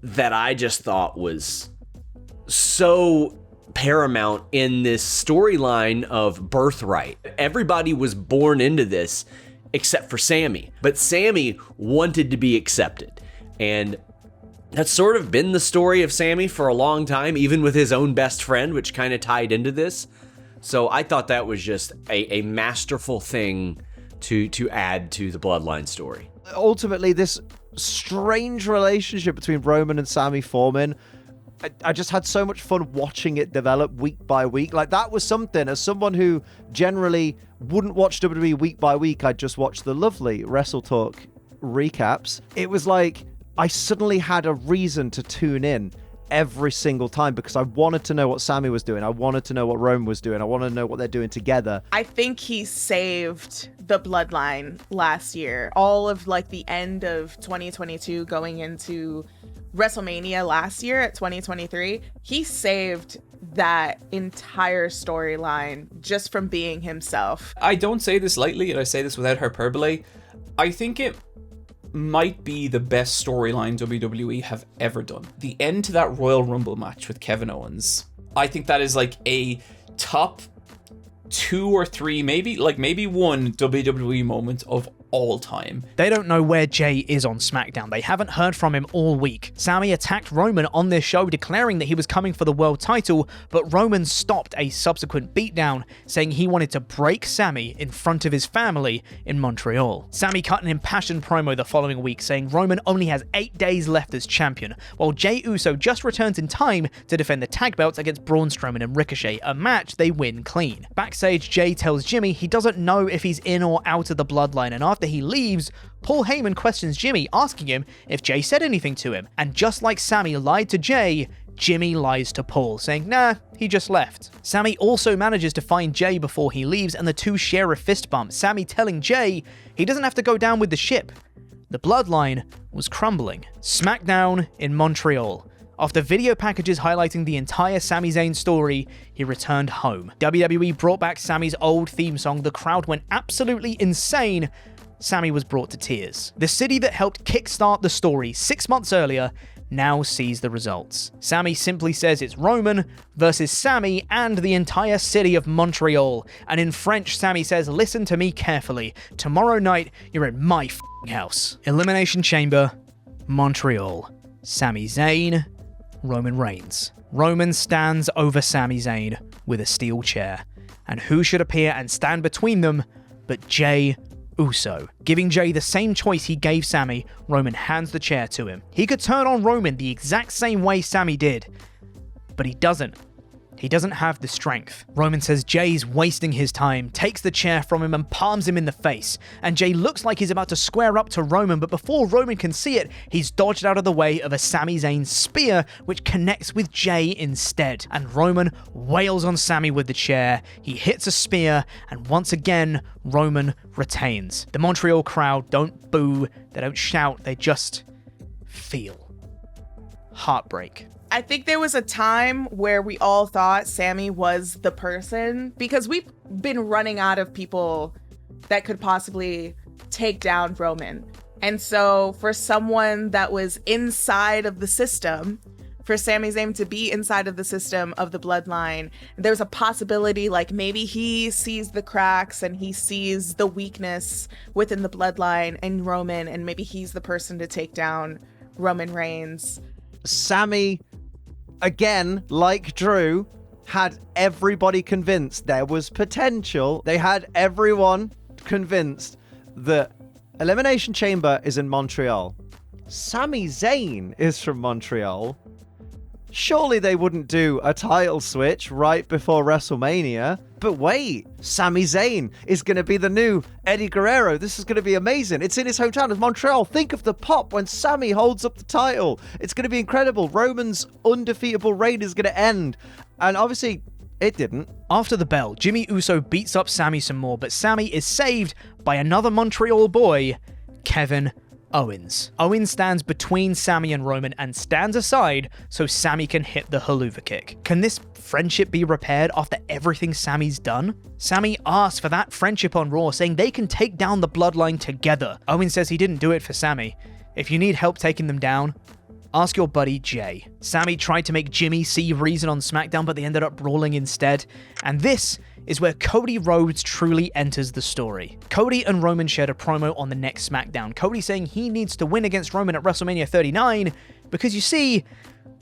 that I just thought was so paramount in this storyline of Birthright. Everybody was born into this except for Sami, but Sami wanted to be accepted, and that's sort of been the story of Sami for a long time, even with his own best friend, which kind of tied into this. So I thought that was just a masterful thing to add to the Bloodline story. Ultimately, this strange relationship between Roman and Sami forming, I just had so much fun watching it develop week by week. Like, that was something, as someone who generally wouldn't watch WWE week by week, I'd just watch the lovely WrestleTalk recaps. It was like I suddenly had a reason to tune in every single time because I wanted to know what Sami was doing. I wanted to know what Roman was doing. I wanted to know what they're doing together. I think he saved the Bloodline last year. All of like the end of 2022 going into WrestleMania last year at 2023, he saved that entire storyline just from being himself. I don't say this lightly, and I say this without hyperbole. I think it might be the best storyline WWE have ever done. The end to that Royal Rumble match with Kevin Owens, I think that is like a top 2 or 3, maybe one WWE moment of all time. They don't know where Jey is on SmackDown. They haven't heard from him all week. Sami attacked Roman on this show, declaring that he was coming for the world title, but Roman stopped a subsequent beatdown, saying he wanted to break Sami in front of his family in Montreal. Sami cut an impassioned promo the following week, saying Roman only has 8 days left as champion, while Jey Uso just returns in time to defend the tag belts against Braun Strowman and Ricochet, a match they win clean. Backstage, Jey tells Jimmy he doesn't know if he's in or out of the Bloodline, and after he leaves, Paul Heyman questions Jimmy, asking him if Jey said anything to him. And just like Sami lied to Jey, Jimmy lies to Paul, saying, nah, he just left. Sami also manages to find Jey before he leaves, and the two share a fist bump, Sami telling Jey he doesn't have to go down with the ship. The Bloodline was crumbling. SmackDown in Montreal. After video packages highlighting the entire Sami Zayn story, he returned home. WWE brought back Sami's old theme song. The crowd went absolutely insane. Sami was brought to tears. The city that helped kickstart the story 6 months earlier now sees the results. Sami simply says it's Roman versus Sami and the entire city of Montreal. And in French, Sami says, listen to me carefully. Tomorrow night, you're in my house. Elimination Chamber, Montreal. Sami Zayn, Roman Reigns. Roman stands over Sami Zayn with a steel chair. And who should appear and stand between them but Jey Uso. Giving Jey the same choice he gave Sami, Roman hands the chair to him. He could turn on Roman the exact same way Sami did, but he doesn't. He doesn't have the strength. Roman says Jey's wasting his time, takes the chair from him and palms him in the face. And Jey looks like he's about to square up to Roman, but before Roman can see it, he's dodged out of the way of a Sami Zayn spear, which connects with Jey instead. And Roman wails on Sami with the chair. He hits a spear, and once again, Roman retains. The Montreal crowd don't boo, they don't shout, they just feel heartbreak. I think there was a time where we all thought Sami was the person, because we've been running out of people that could possibly take down Roman. And so for someone that was inside of the system, for Sami Zayn to be inside of the system of the Bloodline, there's a possibility like maybe he sees the cracks and he sees the weakness within the Bloodline and Roman, and maybe he's the person to take down Roman Reigns. Sami, again, like Drew, had everybody convinced there was potential. They had everyone convinced that Elimination Chamber is in Montreal. Sami Zayn is from Montreal. Surely they wouldn't do a title switch right before WrestleMania. But wait, Sami Zayn is going to be the new Eddie Guerrero. This is going to be amazing. It's in his hometown of Montreal. Think of the pop when Sami holds up the title. It's going to be incredible. Roman's undefeatable reign is going to end. And obviously, it didn't. After the bell, Jimmy Uso beats up Sami some more, but Sami is saved by another Montreal boy, Kevin Owens. Owens stands between Sami and Roman and stands aside so Sami can hit the haluva kick. Can this friendship be repaired after everything Sami's done? Sami asks for that friendship on Raw, saying they can take down the Bloodline together. Owens says he didn't do it for Sami. If you need help taking them down, ask your buddy Jey. Sami tried to make Jimmy see reason on SmackDown, but they ended up brawling instead. And this is where Cody Rhodes truly enters the story. Cody and Roman shared a promo on the next SmackDown. Cody saying he needs to win against Roman at WrestleMania 39 because, you see,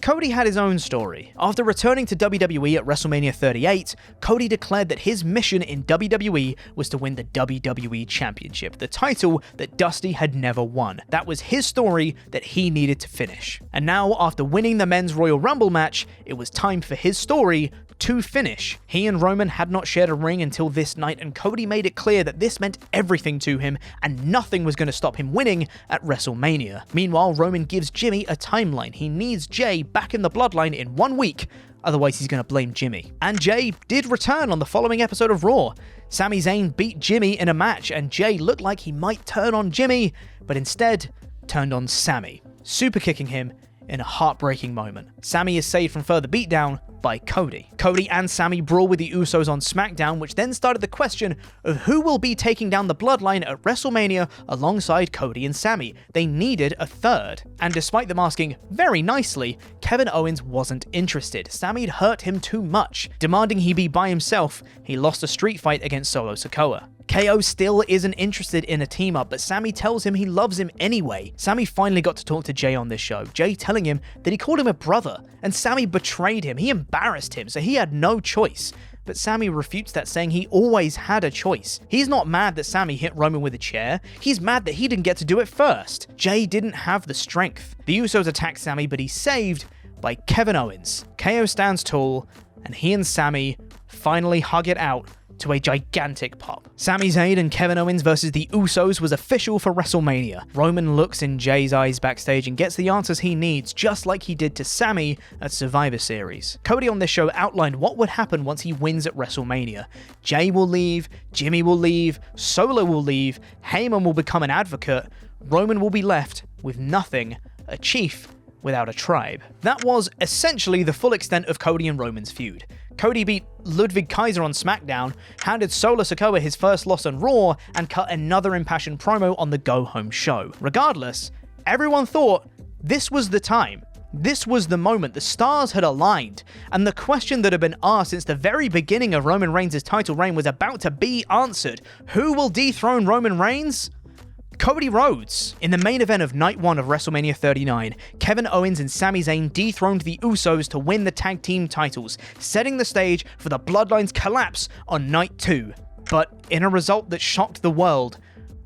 Cody had his own story. After returning to WWE at WrestleMania 38, Cody declared that his mission in WWE was to win the WWE Championship, the title that Dusty had never won. That was his story that he needed to finish. And now, after winning the Men's Royal Rumble match, it was time for his story to finish. He and Roman had not shared a ring until this night, and Cody made it clear that this meant everything to him, and nothing was going to stop him winning at WrestleMania. Meanwhile, Roman gives Jimmy a timeline. He needs Jey back in the Bloodline in 1 week, otherwise he's going to blame Jimmy. And Jey did return on the following episode of Raw. Sami Zayn beat Jimmy in a match, and Jey looked like he might turn on Jimmy, but instead turned on Sami, super kicking him in a heartbreaking moment. Sami is saved from further beatdown by Cody. Cody and Sami brawl with the Usos on SmackDown, which then started the question of who will be taking down the Bloodline at WrestleMania alongside Cody and Sami. They needed a third. And despite them asking very nicely, Kevin Owens wasn't interested. Sami'd hurt him too much. Demanding he be by himself, he lost a street fight against Solo Sikoa. KO still isn't interested in a team up, but Sami tells him he loves him anyway. Sami finally got to talk to Jey on this show, Jey telling him that he called him a brother, and Sami betrayed him. He embarrassed him, so he had no choice. But Sami refutes that, saying he always had a choice. He's not mad that Sami hit Roman with a chair, he's mad that he didn't get to do it first. Jey didn't have the strength. The Usos attack Sami, but he's saved by Kevin Owens. KO stands tall, and he and Sami finally hug it out to a gigantic pop. Sami Zayn and Kevin Owens versus the Usos was official for WrestleMania. Roman looks in Jey's eyes backstage and gets the answers he needs, just like he did to Sami at Survivor Series. Cody on this show outlined what would happen once he wins at WrestleMania. Jey will leave, Jimmy will leave, Solo will leave, Heyman will become an advocate, Roman will be left with nothing, a chief without a tribe. That was essentially the full extent of Cody and Roman's feud. Cody beat Ludwig Kaiser on SmackDown, handed Solo Sikoa his first loss on Raw, and cut another impassioned promo on the Go Home show. Regardless, everyone thought this was the time. This was the moment. The stars had aligned, and the question that had been asked since the very beginning of Roman Reigns' title reign was about to be answered. Who will dethrone Roman Reigns? Cody Rhodes. In the main event of Night 1 of WrestleMania 39, Kevin Owens and Sami Zayn dethroned the Usos to win the tag team titles, setting the stage for the Bloodline's collapse on Night 2. But in a result that shocked the world,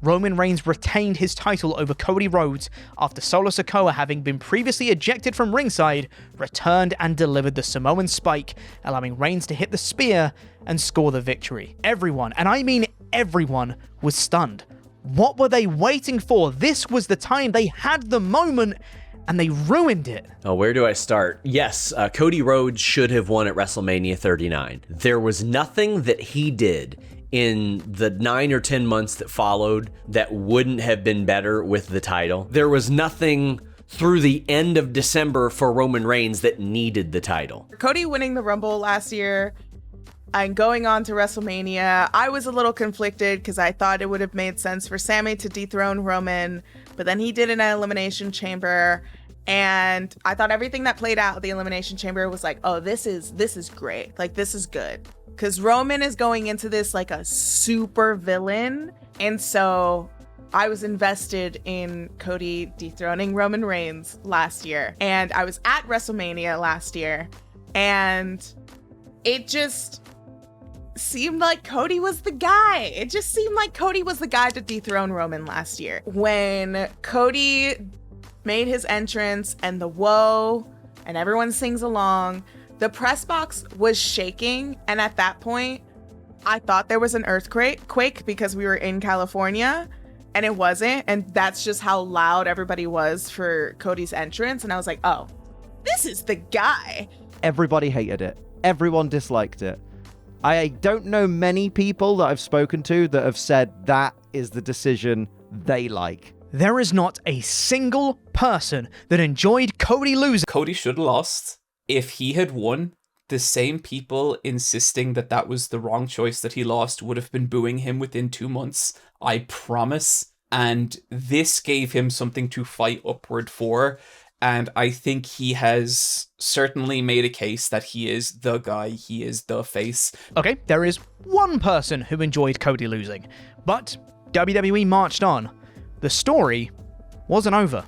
Roman Reigns retained his title over Cody Rhodes after Solo Sikoa, having been previously ejected from ringside, returned and delivered the Samoan spike, allowing Reigns to hit the spear and score the victory. Everyone, and I mean everyone, was stunned. What were they waiting for? This was the time. They had the moment, and they ruined it. Oh, where do I start? Yes, Cody Rhodes should have won at WrestleMania 39. There was nothing that he did in the 9 or 10 months that followed that wouldn't have been better with the title. There was nothing through the end of December for Roman Reigns that needed the title. Cody winning the Rumble last year and going on to WrestleMania, I was a little conflicted because I thought it would have made sense for Sami to dethrone Roman, but then he did it in an Elimination Chamber, and I thought everything that played out at the Elimination Chamber was like, oh, this is great. Like, this is good. Because Roman is going into this like a super villain, and so I was invested in Cody dethroning Roman Reigns last year, and I was at WrestleMania last year, and it just seemed like Cody was the guy. It just seemed like Cody was the guy to dethrone Roman last year. When Cody made his entrance and the whoa, and everyone sings along, the press box was shaking, and at that point, I thought there was an earthquake because we were in California, and it wasn't, and that's just how loud everybody was for Cody's entrance, and I was like, oh, this is the guy. Everybody hated it. Everyone disliked it. I don't know many people that I've spoken to that have said that is the decision they like. There is not a single person that enjoyed Cody losing. Cody should have lost. If he had won, the same people insisting that that was the wrong choice that he lost would have been booing him within 2 months. I promise. And this gave him something to fight upward for. And I think he has certainly made a case that he is the guy, he is the face. Okay, there is one person who enjoyed Cody losing, but WWE marched on. The story wasn't over.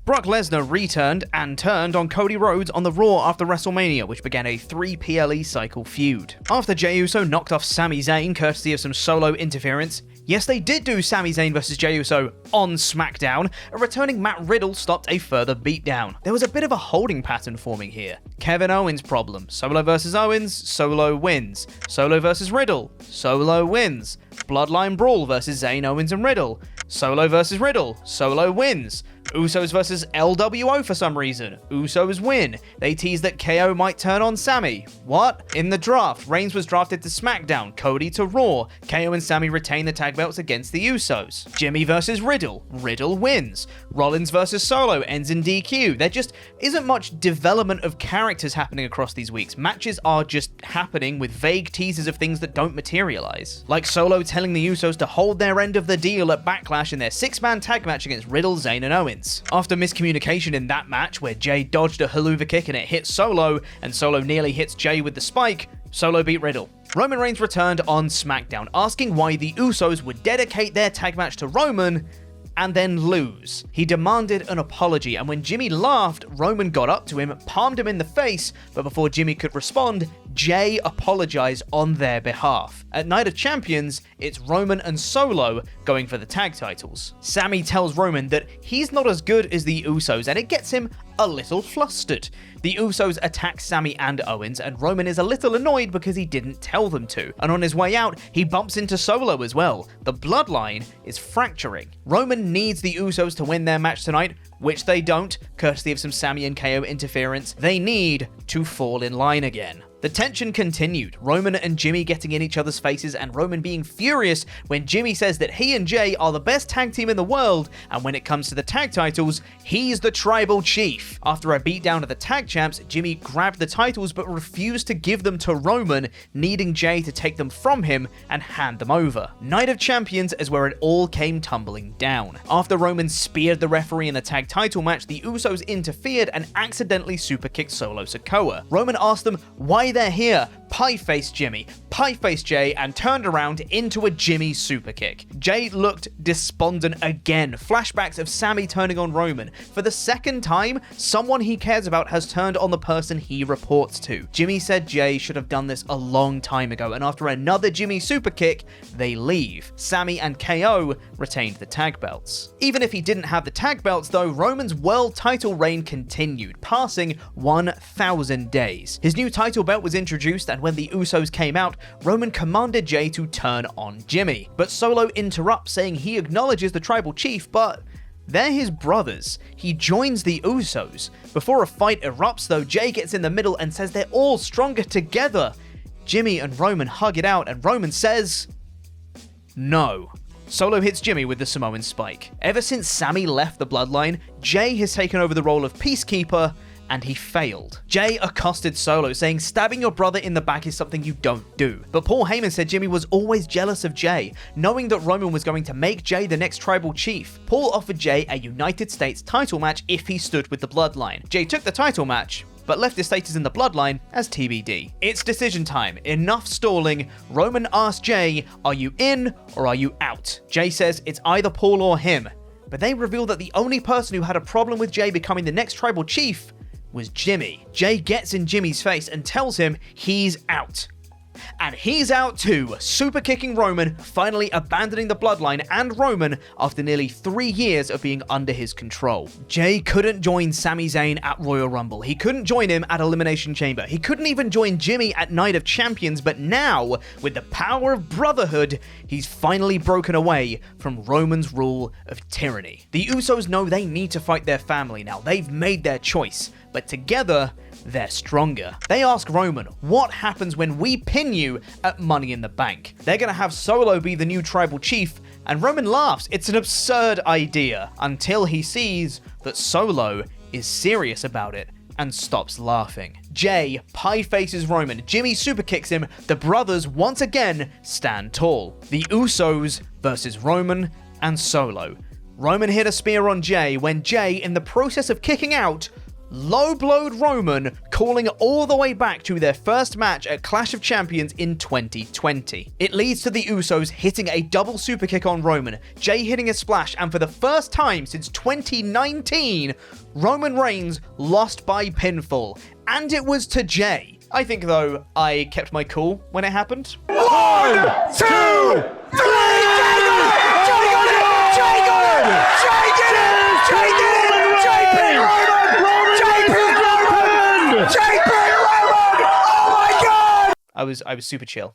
Brock Lesnar returned and turned on Cody Rhodes on the Raw after WrestleMania, which began a 3 PLE cycle feud. After Jey Uso knocked off Sami Zayn courtesy of some solo interference, yes, they did do Sami Zayn versus Jey Uso on SmackDown, a returning Matt Riddle stopped a further beatdown. There was a bit of a holding pattern forming here. Kevin Owens problem, Solo versus Owens, Solo wins. Solo versus Riddle, Solo wins. Bloodline brawl versus Zayn, Owens and Riddle, Solo versus Riddle, Solo wins. Usos versus LWO for some reason. Usos win. They tease that KO might turn on Sami. What? In the draft, Reigns was drafted to SmackDown, Cody to Raw. KO and Sami retain the tag belts against the Usos. Jimmy versus Riddle. Riddle wins. Rollins versus Solo ends in DQ. There just isn't much development of characters happening across these weeks. Matches are just happening with vague teasers of things that don't materialize. Like Solo telling the Usos to hold their end of the deal at Backlash in their 6-man tag match against Riddle, Zayn, and Owens. After miscommunication in that match where Jey dodged a haluva kick and it hit Solo, and Solo nearly hits Jey with the spike, Solo beat Riddle. Roman Reigns returned on SmackDown, asking why the Usos would dedicate their tag match to Roman and then lose. He demanded an apology, and when Jimmy laughed, Roman got up to him, palmed him in the face, but before Jimmy could respond, Jey apologized on their behalf. At Night of Champions, it's Roman and Solo going for the tag titles. Sami tells Roman that he's not as good as the Usos, and it gets him a little flustered. The Usos attack Sami and Owens, and Roman is a little annoyed because he didn't tell them to. And on his way out, he bumps into Solo as well. The bloodline is fracturing. Roman needs the Usos to win their match tonight, which they don't, courtesy of some Sami and KO interference. They need to fall in line again. The tension continued, Roman and Jimmy getting in each other's faces, and Roman being furious when Jimmy says that he and Jey are the best tag team in the world, and when it comes to the tag titles, he's the tribal chief. After a beatdown of the tag champs, Jimmy grabbed the titles but refused to give them to Roman, needing Jey to take them from him and hand them over. Night of Champions is where it all came tumbling down. After Roman speared the referee in the tag title match, the Usos interfered and accidentally superkicked Solo Sikoa. Roman asked them why they're here, pie-faced Jimmy, pie-faced Jey, and turned around into a Jimmy superkick. Jey looked despondent again. Flashbacks of Sami turning on Roman. For the second time, someone he cares about has turned on the person he reports to. Jimmy said Jey should have done this a long time ago, and after another Jimmy superkick, they leave. Sami and KO retained the tag belts. Even if he didn't have the tag belts though, Roman's world title reign continued, passing 1,000 days. His new title belt was introduced, and when the Usos came out, Roman commanded Jey to turn on Jimmy. But Solo interrupts, saying he acknowledges the tribal chief, but they're his brothers. He joins the Usos. Before a fight erupts though, Jey gets in the middle and says they're all stronger together. Jimmy and Roman hug it out, and Roman says, no. Solo hits Jimmy with the Samoan spike. Ever since Sami left the bloodline, Jey has taken over the role of peacekeeper, and he failed. Jey accosted Solo, saying stabbing your brother in the back is something you don't do. But Paul Heyman said Jimmy was always jealous of Jey, knowing that Roman was going to make Jey the next tribal chief. Paul offered Jey a United States title match if he stood with the bloodline. Jey took the title match, but left his status in the bloodline as TBD. It's decision time. Enough stalling. Roman asks Jey, are you in or are you out? Jey says it's either Paul or him. But they reveal that the only person who had a problem with Jey becoming the next tribal chief was Jimmy. Jey gets in Jimmy's face and tells him he's out. And he's out too, super kicking Roman, finally abandoning the bloodline and Roman after nearly 3 years of being under his control. Jey couldn't join Sami Zayn at Royal Rumble. He couldn't join him at Elimination Chamber. He couldn't even join Jimmy at Night of Champions, but now, with the power of brotherhood, he's finally broken away from Roman's rule of tyranny. The Usos know they need to fight their family now. They've made their choice, but together, they're stronger. They ask Roman, what happens when we pin you at Money in the Bank? They're gonna have Solo be the new tribal chief, and Roman laughs. It's an absurd idea, until he sees that Solo is serious about it and stops laughing. Jey pie faces Roman, Jimmy super kicks him, the brothers once again stand tall. The Usos versus Roman and Solo. Roman hit a spear on Jey when Jey, in the process of kicking out, low-blowed Roman, calling it all the way back to their first match at Clash of Champions in 2020. It leads to the Usos hitting a double superkick on Roman, Jey hitting a splash, and for the first time since 2019, Roman Reigns lost by pinfall, and it was to Jey. I think, though, I kept my cool when it happened. 1, 2, 3! Jey got it! Jey got it! Jey did it! Jey did it! Jey beat Roman! Jey beat Roman! Oh my god! I was super chill.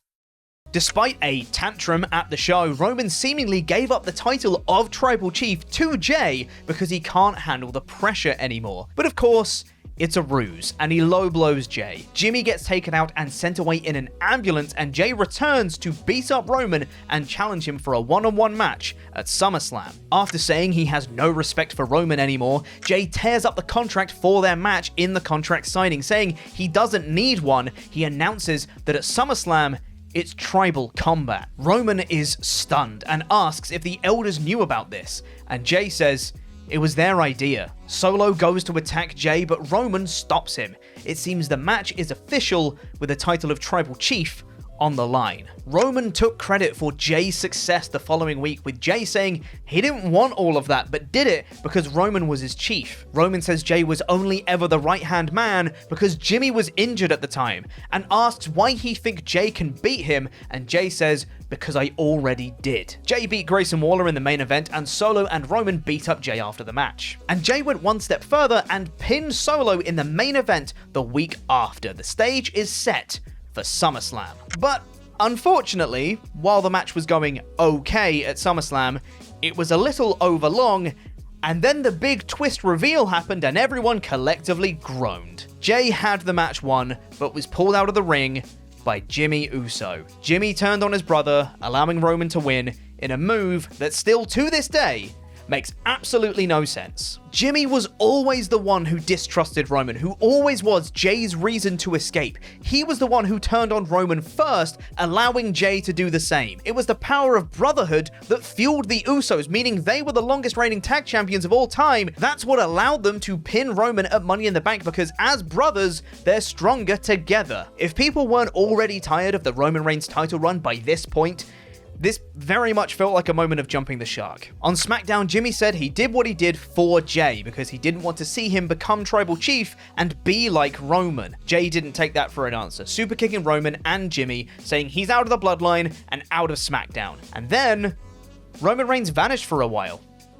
Despite a tantrum at the show, Roman seemingly gave up the title of Tribal Chief to Jey because he can't handle the pressure anymore. But of course, it's a ruse, and he low blows Jey. Jimmy gets taken out and sent away in an ambulance, and Jey returns to beat up Roman and challenge him for a one-on-one match at SummerSlam. After saying he has no respect for Roman anymore, Jey tears up the contract for their match in the contract signing, saying he doesn't need one. He announces that at SummerSlam, it's tribal combat. Roman is stunned and asks if the elders knew about this, and Jey says it was their idea. Solo goes to attack Jey, but Roman stops him. It seems the match is official with the title of Tribal Chief on the line. Roman took credit for Jey's success the following week, with Jey saying he didn't want all of that, but did it because Roman was his chief. Roman says Jey was only ever the right-hand man because Jimmy was injured at the time, and asks why he thinks Jey can beat him, and Jey says, because I already did. Jey beat Grayson Waller in the main event, and Solo and Roman beat up Jey after the match. And Jey went one step further and pinned Solo in the main event the week after. The stage is set for SummerSlam. But unfortunately, while the match was going okay at SummerSlam, it was a little overlong, and then the big twist reveal happened and everyone collectively groaned. Jey had the match won, but was pulled out of the ring by Jimmy Uso. Jimmy turned on his brother, allowing Roman to win in a move that still to this day makes absolutely no sense. Jimmy was always the one who distrusted Roman, who always was Jey's reason to escape. He was the one who turned on Roman first, allowing Jey to do the same. It was the power of brotherhood that fueled the Usos, meaning they were the longest reigning tag champions of all time. That's what allowed them to pin Roman at Money in the Bank, because as brothers, they're stronger together. If people weren't already tired of the Roman Reigns title run by this point, this very much felt like a moment of jumping the shark. On SmackDown, Jimmy said he did what he did for Jey because he didn't want to see him become Tribal Chief and be like Roman. Jey didn't take that for an answer, super kicking Roman and Jimmy, saying he's out of the Bloodline and out of SmackDown. And then Roman Reigns vanished for a while.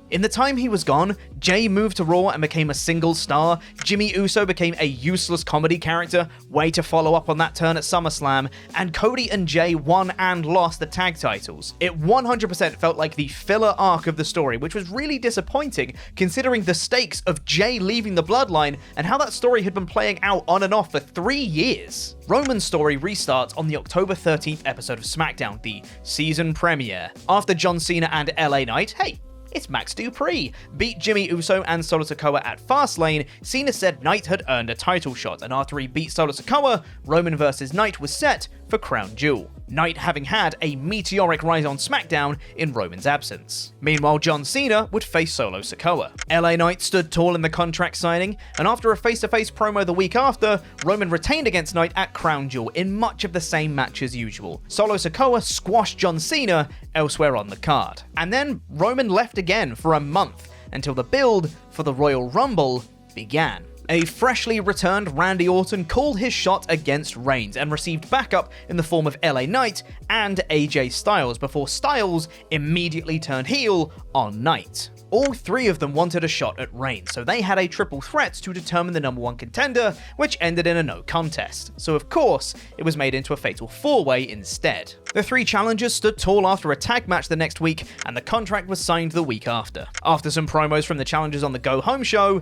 In the time he was gone, Jey moved to Raw and became a single star. Jimmy Uso became a useless comedy character, way to follow up on that turn at SummerSlam, and Cody and Jey won and lost the tag titles. It 100% felt like the filler arc of the story, which was really disappointing considering the stakes of Jey leaving the Bloodline and how that story had been playing out on and off for 3 years. Roman's story restarts on the October 13th episode of SmackDown, the season premiere. After John Cena and LA Knight, hey, it's Max Dupree, beat Jimmy Uso and Solo Sikoa at Fastlane, Cena said Knight had earned a title shot, and after he beat Solo Sikoa, Roman vs. Knight was set for Crown Jewel, Knight having had a meteoric rise on SmackDown in Roman's absence. Meanwhile, John Cena would face Solo Sikoa. LA Knight stood tall in the contract signing, and after a face-to-face promo the week after, Roman retained against Knight at Crown Jewel in much of the same match as usual. Solo Sikoa squashed John Cena elsewhere on the card. And then Roman left again for a month until the build for the Royal Rumble began. A freshly returned Randy Orton called his shot against Reigns and received backup in the form of LA Knight and AJ Styles before Styles immediately turned heel on Knight. All three of them wanted a shot at Reigns, so they had a triple threat to determine the number one contender, which ended in a no contest. So of course, it was made into a fatal four-way instead. The three challengers stood tall after a tag match the next week, and the contract was signed the week after. After some promos from the challengers on the Go Home show,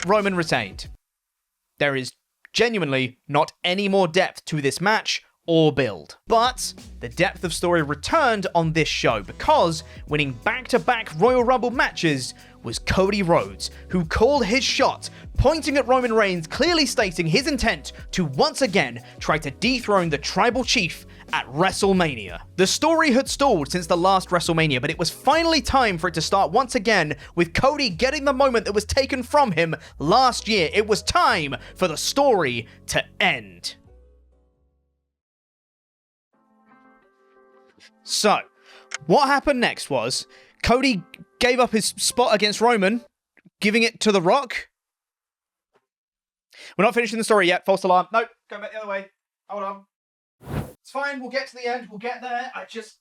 Roman retained. There is genuinely not any more depth to this match or build. But the depth of story returned on this show because winning back-to-back Royal Rumble matches was Cody Rhodes, who called his shot, pointing at Roman Reigns, clearly stating his intent to once again try to dethrone the Tribal Chief at WrestleMania. The story had stalled since the last WrestleMania, but it was finally time for it to start once again, with Cody getting the moment that was taken from him last year. It was time for the story to end. So, what happened next was Cody gave up his spot against Roman, giving it to The Rock. We're not finishing the story yet. False alarm. Nope. Go back the other way. Hold on. It's fine. We'll get to the end. We'll get there.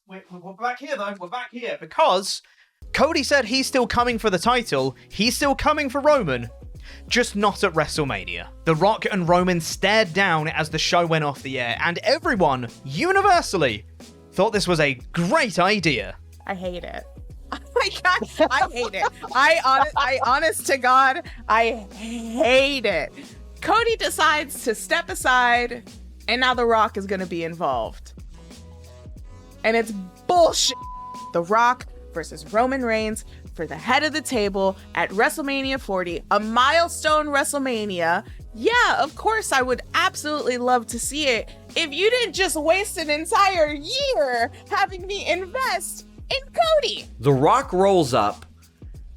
We're back here, though. We're back here because Cody said he's still coming for the title. He's still coming for Roman, just not at WrestleMania. The Rock and Roman stared down as the show went off the air, and everyone, universally, thought this was a great idea. I hate it. I hate it. I honest to God, I hate it. Cody decides to step aside, and now The Rock is going to be involved. And it's bullshit. The Rock versus Roman Reigns for the head of the table at WrestleMania 40, a milestone WrestleMania. Yeah, of course, I would absolutely love to see it if you didn't just waste an entire year having me invest in Cody. The Rock rolls up,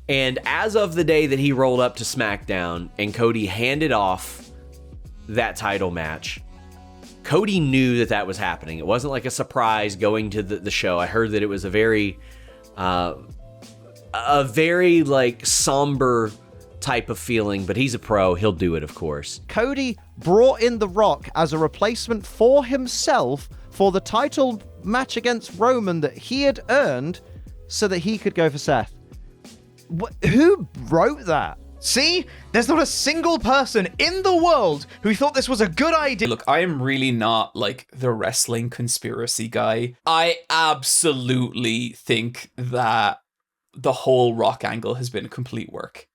and as of the day that he rolled up to SmackDown and Cody handed off that title match, Cody knew that was happening. It wasn't like a surprise going to the show. I heard that it was a very like somber type of feeling, but he's a pro. He'll do it, of course. Cody brought in The Rock as a replacement for himself for the title match against Roman that he had earned so that he could go for Seth. Who wrote that? See? There's not a single person in the world who thought this was a good idea. Look, I am really not like the wrestling conspiracy guy. I absolutely think that the whole Rock angle has been complete work.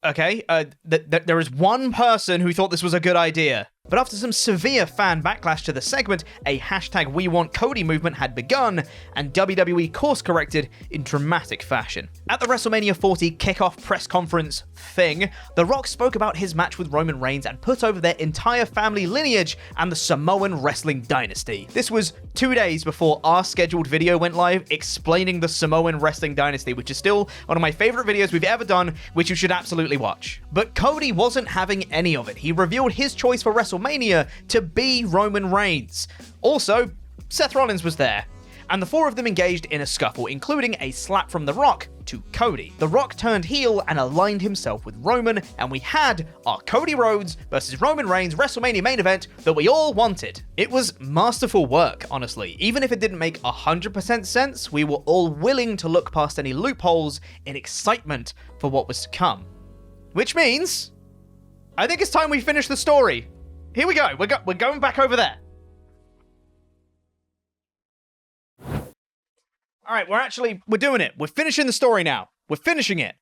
Okay, there is one person who thought this was a good idea. But after some severe fan backlash to the segment, a #WeWantCody movement had begun, and WWE course-corrected in dramatic fashion. At the WrestleMania 40 kickoff press conference thing, The Rock spoke about his match with Roman Reigns and put over their entire family lineage and the Samoan wrestling dynasty. This was 2 days before our scheduled video went live explaining the Samoan wrestling dynasty, which is still one of my favorite videos we've ever done, which you should absolutely watch. But Cody wasn't having any of it. He revealed his choice for WrestleMania to be Roman Reigns. Also, Seth Rollins was there, and the four of them engaged in a scuffle, including a slap from The Rock to Cody. The Rock turned heel and aligned himself with Roman, and we had our Cody Rhodes versus Roman Reigns WrestleMania main event that we all wanted. It was masterful work, honestly. Even if it didn't make 100% sense, we were all willing to look past any loopholes in excitement for what was to come. Which means, I think it's time we finish the story. Here we go. We're going back over there. All right, we're doing it. We're finishing the story now. We're finishing it.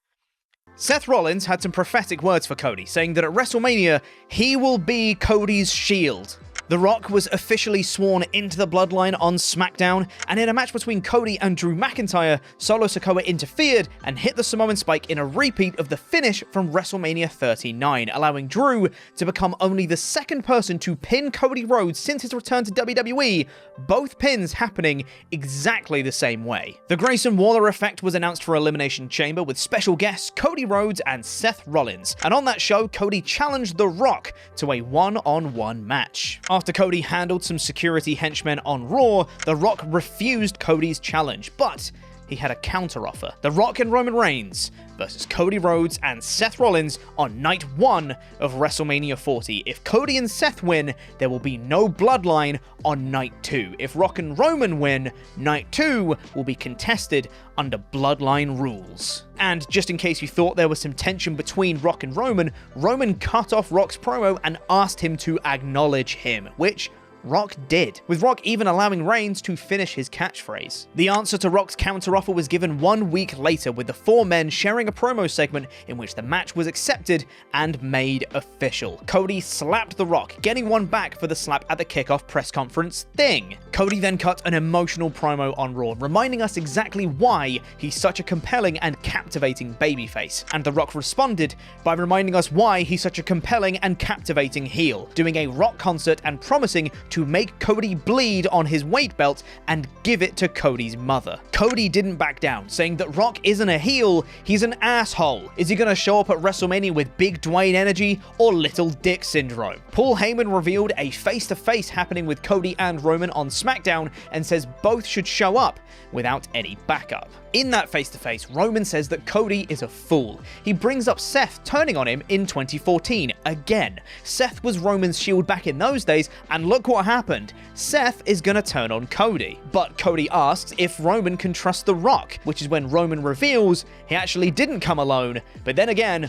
Seth Rollins had some prophetic words for Cody, saying that at WrestleMania, he will be Cody's shield. The Rock was officially sworn into the Bloodline on SmackDown, and in a match between Cody and Drew McIntyre, Solo Sikoa interfered and hit the Samoan Spike in a repeat of the finish from WrestleMania 39, allowing Drew to become only the second person to pin Cody Rhodes since his return to WWE, both pins happening exactly the same way. The Grayson Waller effect was announced for Elimination Chamber with special guests Cody Rhodes and Seth Rollins, and on that show, Cody challenged The Rock to a one-on-one match. After Cody handled some security henchmen on Raw, The Rock refused Cody's challenge, but he had a counteroffer. The Rock and Roman Reigns versus Cody Rhodes and Seth Rollins on night 1 of WrestleMania 40. If Cody and Seth win, there will be no Bloodline on night 2. If Rock and Roman win, night 2 will be contested under Bloodline rules. And just in case you thought there was some tension between Rock and Roman, Roman cut off Rock's promo and asked him to acknowledge him, which Rock did, with Rock even allowing Reigns to finish his catchphrase. The answer to Rock's counteroffer was given 1 week later, with the four men sharing a promo segment in which the match was accepted and made official. Cody slapped The Rock, getting one back for the slap at the kickoff press conference thing. Cody then cut an emotional promo on Raw, reminding us exactly why he's such a compelling and captivating babyface. And The Rock responded by reminding us why he's such a compelling and captivating heel, doing a Rock concert and promising to make Cody bleed on his weight belt and give it to Cody's mother. Cody didn't back down, saying that Rock isn't a heel, he's an asshole. Is he gonna show up at WrestleMania with Big Dwayne energy or Little Dick syndrome? Paul Heyman revealed a face-to-face happening with Cody and Roman on SmackDown and says both should show up without any backup. In that face-to-face, Roman says that Cody is a fool. He brings up Seth turning on him in 2014. Again, Seth was Roman's shield back in those days, and look what happened. Seth is gonna turn on Cody. But Cody asks if Roman can trust The Rock, which is when Roman reveals he actually didn't come alone, but then again,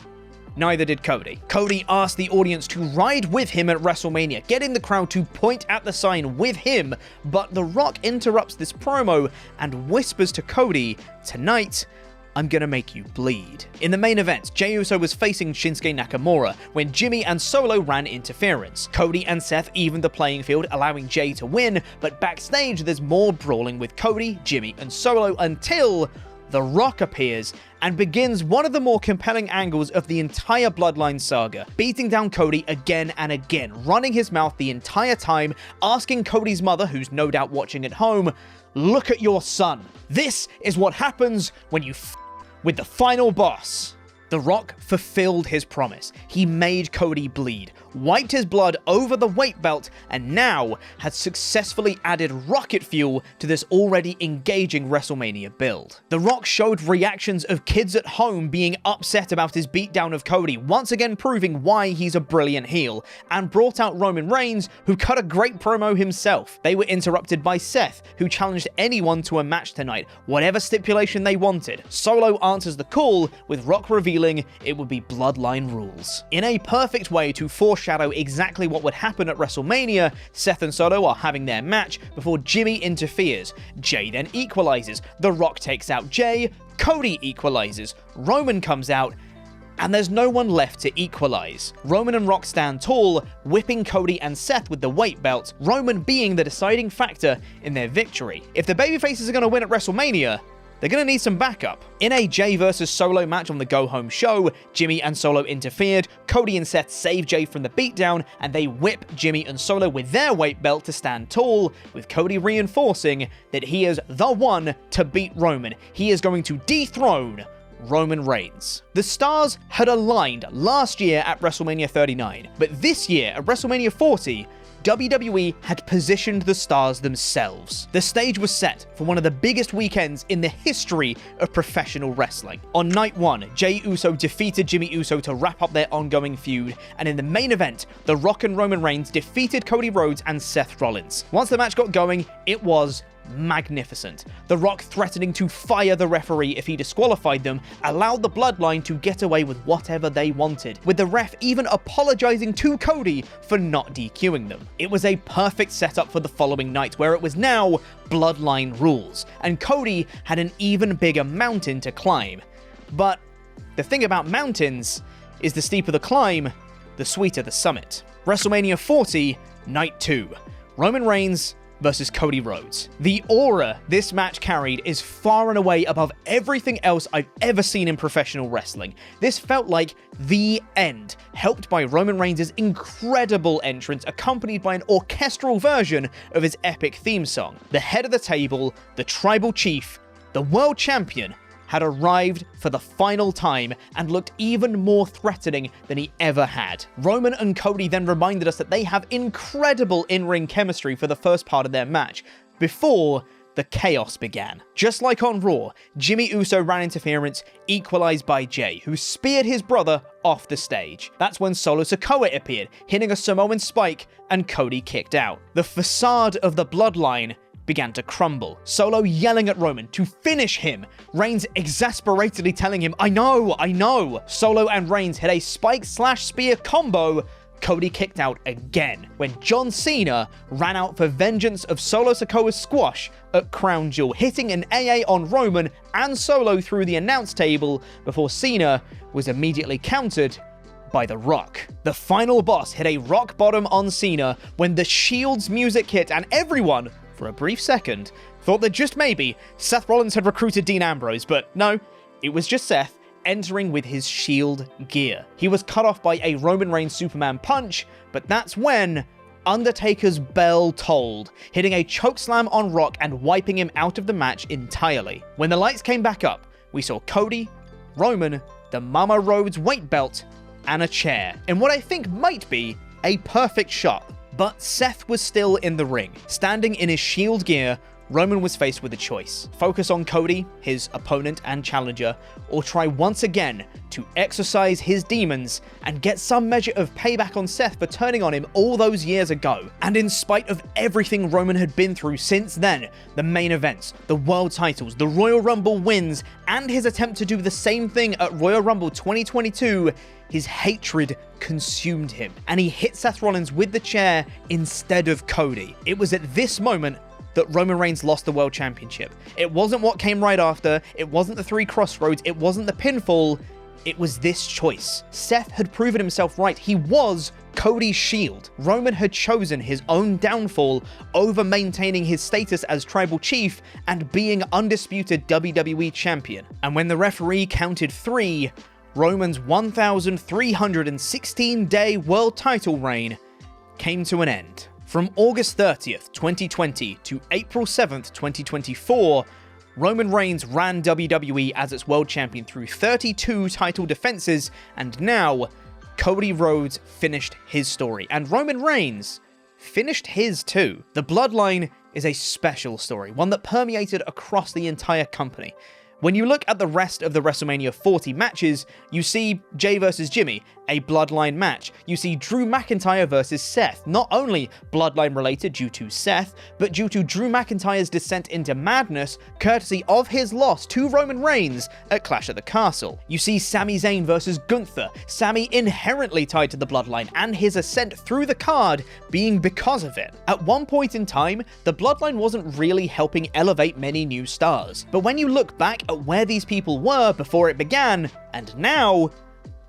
neither did Cody. Cody asked the audience to ride with him at WrestleMania, getting the crowd to point at the sign with him, but The Rock interrupts this promo and whispers to Cody, "Tonight, I'm gonna make you bleed." In the main event, Jey Uso was facing Shinsuke Nakamura when Jimmy and Solo ran interference. Cody and Seth evened the playing field, allowing Jey to win, but backstage there's more brawling with Cody, Jimmy, and Solo until The Rock appears and begins one of the more compelling angles of the entire Bloodline saga, beating down Cody again and again, running his mouth the entire time, asking Cody's mother, who's no doubt watching at home, "Look at your son. This is what happens when you with the final boss." The Rock fulfilled his promise. He made Cody bleed, wiped his blood over the weight belt, and now had successfully added rocket fuel to this already engaging WrestleMania build. The Rock showed reactions of kids at home being upset about his beatdown of Cody, once again proving why he's a brilliant heel, and brought out Roman Reigns, who cut a great promo himself. They were interrupted by Seth, who challenged anyone to a match tonight, whatever stipulation they wanted. Solo answers the call, with Rock revealing it would be Bloodline rules. In a perfect way to foreshadow exactly what would happen at WrestleMania, Seth and Solo are having their match before Jimmy interferes. Jey then equalizes. The Rock takes out Jey, Cody equalizes, Roman comes out, and there's no one left to equalize. Roman and Rock stand tall, whipping Cody and Seth with the weight belt, Roman being the deciding factor in their victory. If the babyfaces are going to win at WrestleMania, they're going to need some backup. In a Jey versus Solo match on the Go Home show, Jimmy and Solo interfered, Cody and Seth save Jey from the beatdown, and they whip Jimmy and Solo with their weight belt to stand tall, with Cody reinforcing that he is the one to beat Roman. He is going to dethrone Roman Reigns. The stars had aligned last year at WrestleMania 39, but this year at WrestleMania 40, WWE had positioned the stars themselves. The stage was set for one of the biggest weekends in the history of professional wrestling. On night one, Jey Uso defeated Jimmy Uso to wrap up their ongoing feud, and in the main event, The Rock and Roman Reigns defeated Cody Rhodes and Seth Rollins. Once the match got going, it was magnificent. The Rock threatening to fire the referee if he disqualified them allowed the Bloodline to get away with whatever they wanted, with the ref even apologizing to Cody for not DQing them. It was a perfect setup for the following night, where it was now Bloodline rules, and Cody had an even bigger mountain to climb. But the thing about mountains is the steeper the climb, the sweeter the summit. WrestleMania 40, Night 2. Roman Reigns versus Cody Rhodes. The aura this match carried is far and away above everything else I've ever seen in professional wrestling. This felt like the end, helped by Roman Reigns' incredible entrance accompanied by an orchestral version of his epic theme song. The head of the table, the tribal chief, the world champion, had arrived for the final time and looked even more threatening than he ever had. Roman and Cody then reminded us that they have incredible in-ring chemistry for the first part of their match, before the chaos began. Just like on Raw, Jimmy Uso ran interference, equalized by Jey, who speared his brother off the stage. That's when Solo Sikoa appeared, hitting a Samoan spike, and Cody kicked out. The facade of the Bloodline began to crumble. Solo yelling at Roman to finish him. Reigns exasperatedly telling him, I know. Solo and Reigns hit a spike/spear combo. Cody kicked out again when John Cena ran out for vengeance of Solo Sikoa's squash at Crown Jewel, hitting an AA on Roman and Solo through the announce table before Cena was immediately countered by The Rock. The final boss hit a rock bottom on Cena when the Shield's music hit, and everyone, for a brief second, thought that just maybe Seth Rollins had recruited Dean Ambrose, but no, it was just Seth entering with his Shield gear. He was cut off by a Roman Reigns Superman punch, but that's when Undertaker's bell tolled, hitting a chokeslam on Rock and wiping him out of the match entirely. When the lights came back up, we saw Cody, Roman, the Mama Rhodes weight belt, and a chair, in what I think might be a perfect shot. But Seth was still in the ring, standing in his Shield gear, Roman was faced with a choice: focus on Cody, his opponent and challenger, or try once again to exorcise his demons and get some measure of payback on Seth for turning on him all those years ago. And in spite of everything Roman had been through since then, the main events, the world titles, the Royal Rumble wins, and his attempt to do the same thing at Royal Rumble 2022, his hatred consumed him, and he hit Seth Rollins with the chair instead of Cody. It was at this moment that Roman Reigns lost the World Championship. It wasn't what came right after, it wasn't the 3 crossroads, it wasn't the pinfall, it was this choice. Seth had proven himself right. He was Cody's shield. Roman had chosen his own downfall over maintaining his status as tribal chief and being undisputed WWE champion. And when the referee counted 3, Roman's 1,316-day world title reign came to an end. From August 30th, 2020 to April 7th, 2024, Roman Reigns ran WWE as its world champion through 32 title defenses, and now Cody Rhodes finished his story, and Roman Reigns finished his too. The Bloodline is a special story, one that permeated across the entire company. When you look at the rest of the WrestleMania 40 matches, you see Jey versus Jimmy, a Bloodline match. You see Drew McIntyre versus Seth, not only Bloodline related due to Seth, but due to Drew McIntyre's descent into madness, courtesy of his loss to Roman Reigns at Clash at the Castle. You see Sami Zayn versus Gunther, Sami inherently tied to the Bloodline, and his ascent through the card being because of it. At one point in time, the Bloodline wasn't really helping elevate many new stars, but when you look back at where these people were before it began, and now,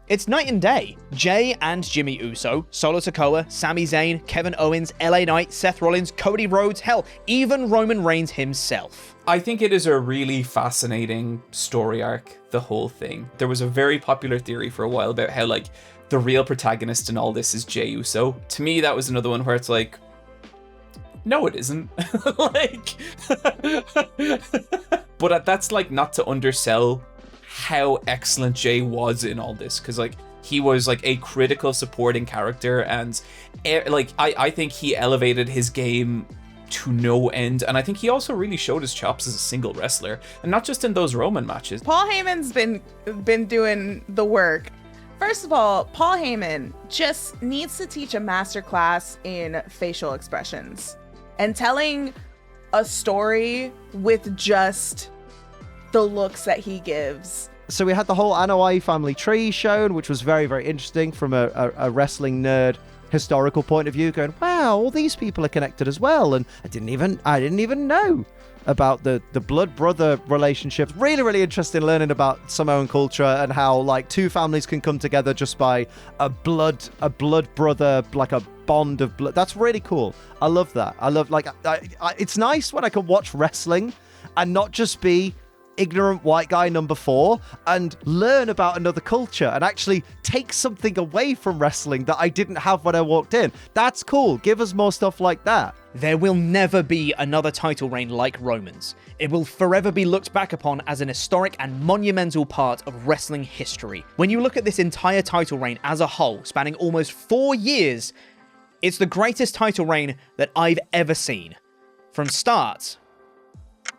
it's night and day. Jey and Jimmy Uso, Solo Sikoa, Sami Zayn, Kevin Owens, LA Knight, Seth Rollins, Cody Rhodes, hell, even Roman Reigns himself. I think it is a really fascinating story arc, the whole thing. There was a very popular theory for a while about how, like, the real protagonist in all this is Jey Uso. To me, that was another one where it's like, no, it isn't. Like, but that's like not to undersell how excellent Jey was in all this, because like he was like a critical supporting character, and like I think he elevated his game to no end, and I think he also really showed his chops as a single wrestler, and not just in those Roman matches. Paul Heyman's been doing the work. First of all, Paul Heyman just needs to teach a masterclass in facial expressions and telling a story with just the looks that he gives. So we had the whole Anoa'i family tree shown, which was very, very interesting from a wrestling nerd historical point of view, going, wow, all these people are connected as well. And I didn't even know about the blood brother relationship. Really, really interesting learning about Samoan culture and how like two families can come together just by a blood brother, like a bond of blood. That's really cool. I love that. I love, like, it's nice when I can watch wrestling and not just be ignorant white guy number 4 and learn about another culture and actually take something away from wrestling that I didn't have when I walked in. That's cool. Give us more stuff like that. There will never be another title reign like Roman's. It will forever be looked back upon as an historic and monumental part of wrestling history. When you look at this entire title reign as a whole, spanning almost 4 years, it's the greatest title reign that I've ever seen, from start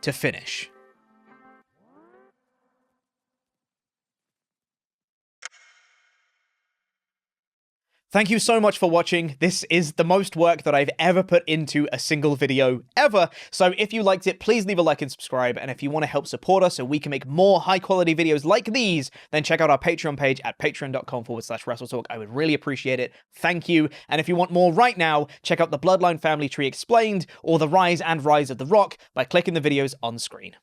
to finish. Thank you so much for watching. This is the most work that I've ever put into a single video ever. So if you liked it, please leave a like and subscribe. And if you want to help support us so we can make more high quality videos like these, then check out our Patreon page at patreon.com/WrestleTalk. I would really appreciate it. Thank you. And if you want more right now, check out the Bloodline Family Tree Explained or the Rise and Rise of the Rock by clicking the videos on screen.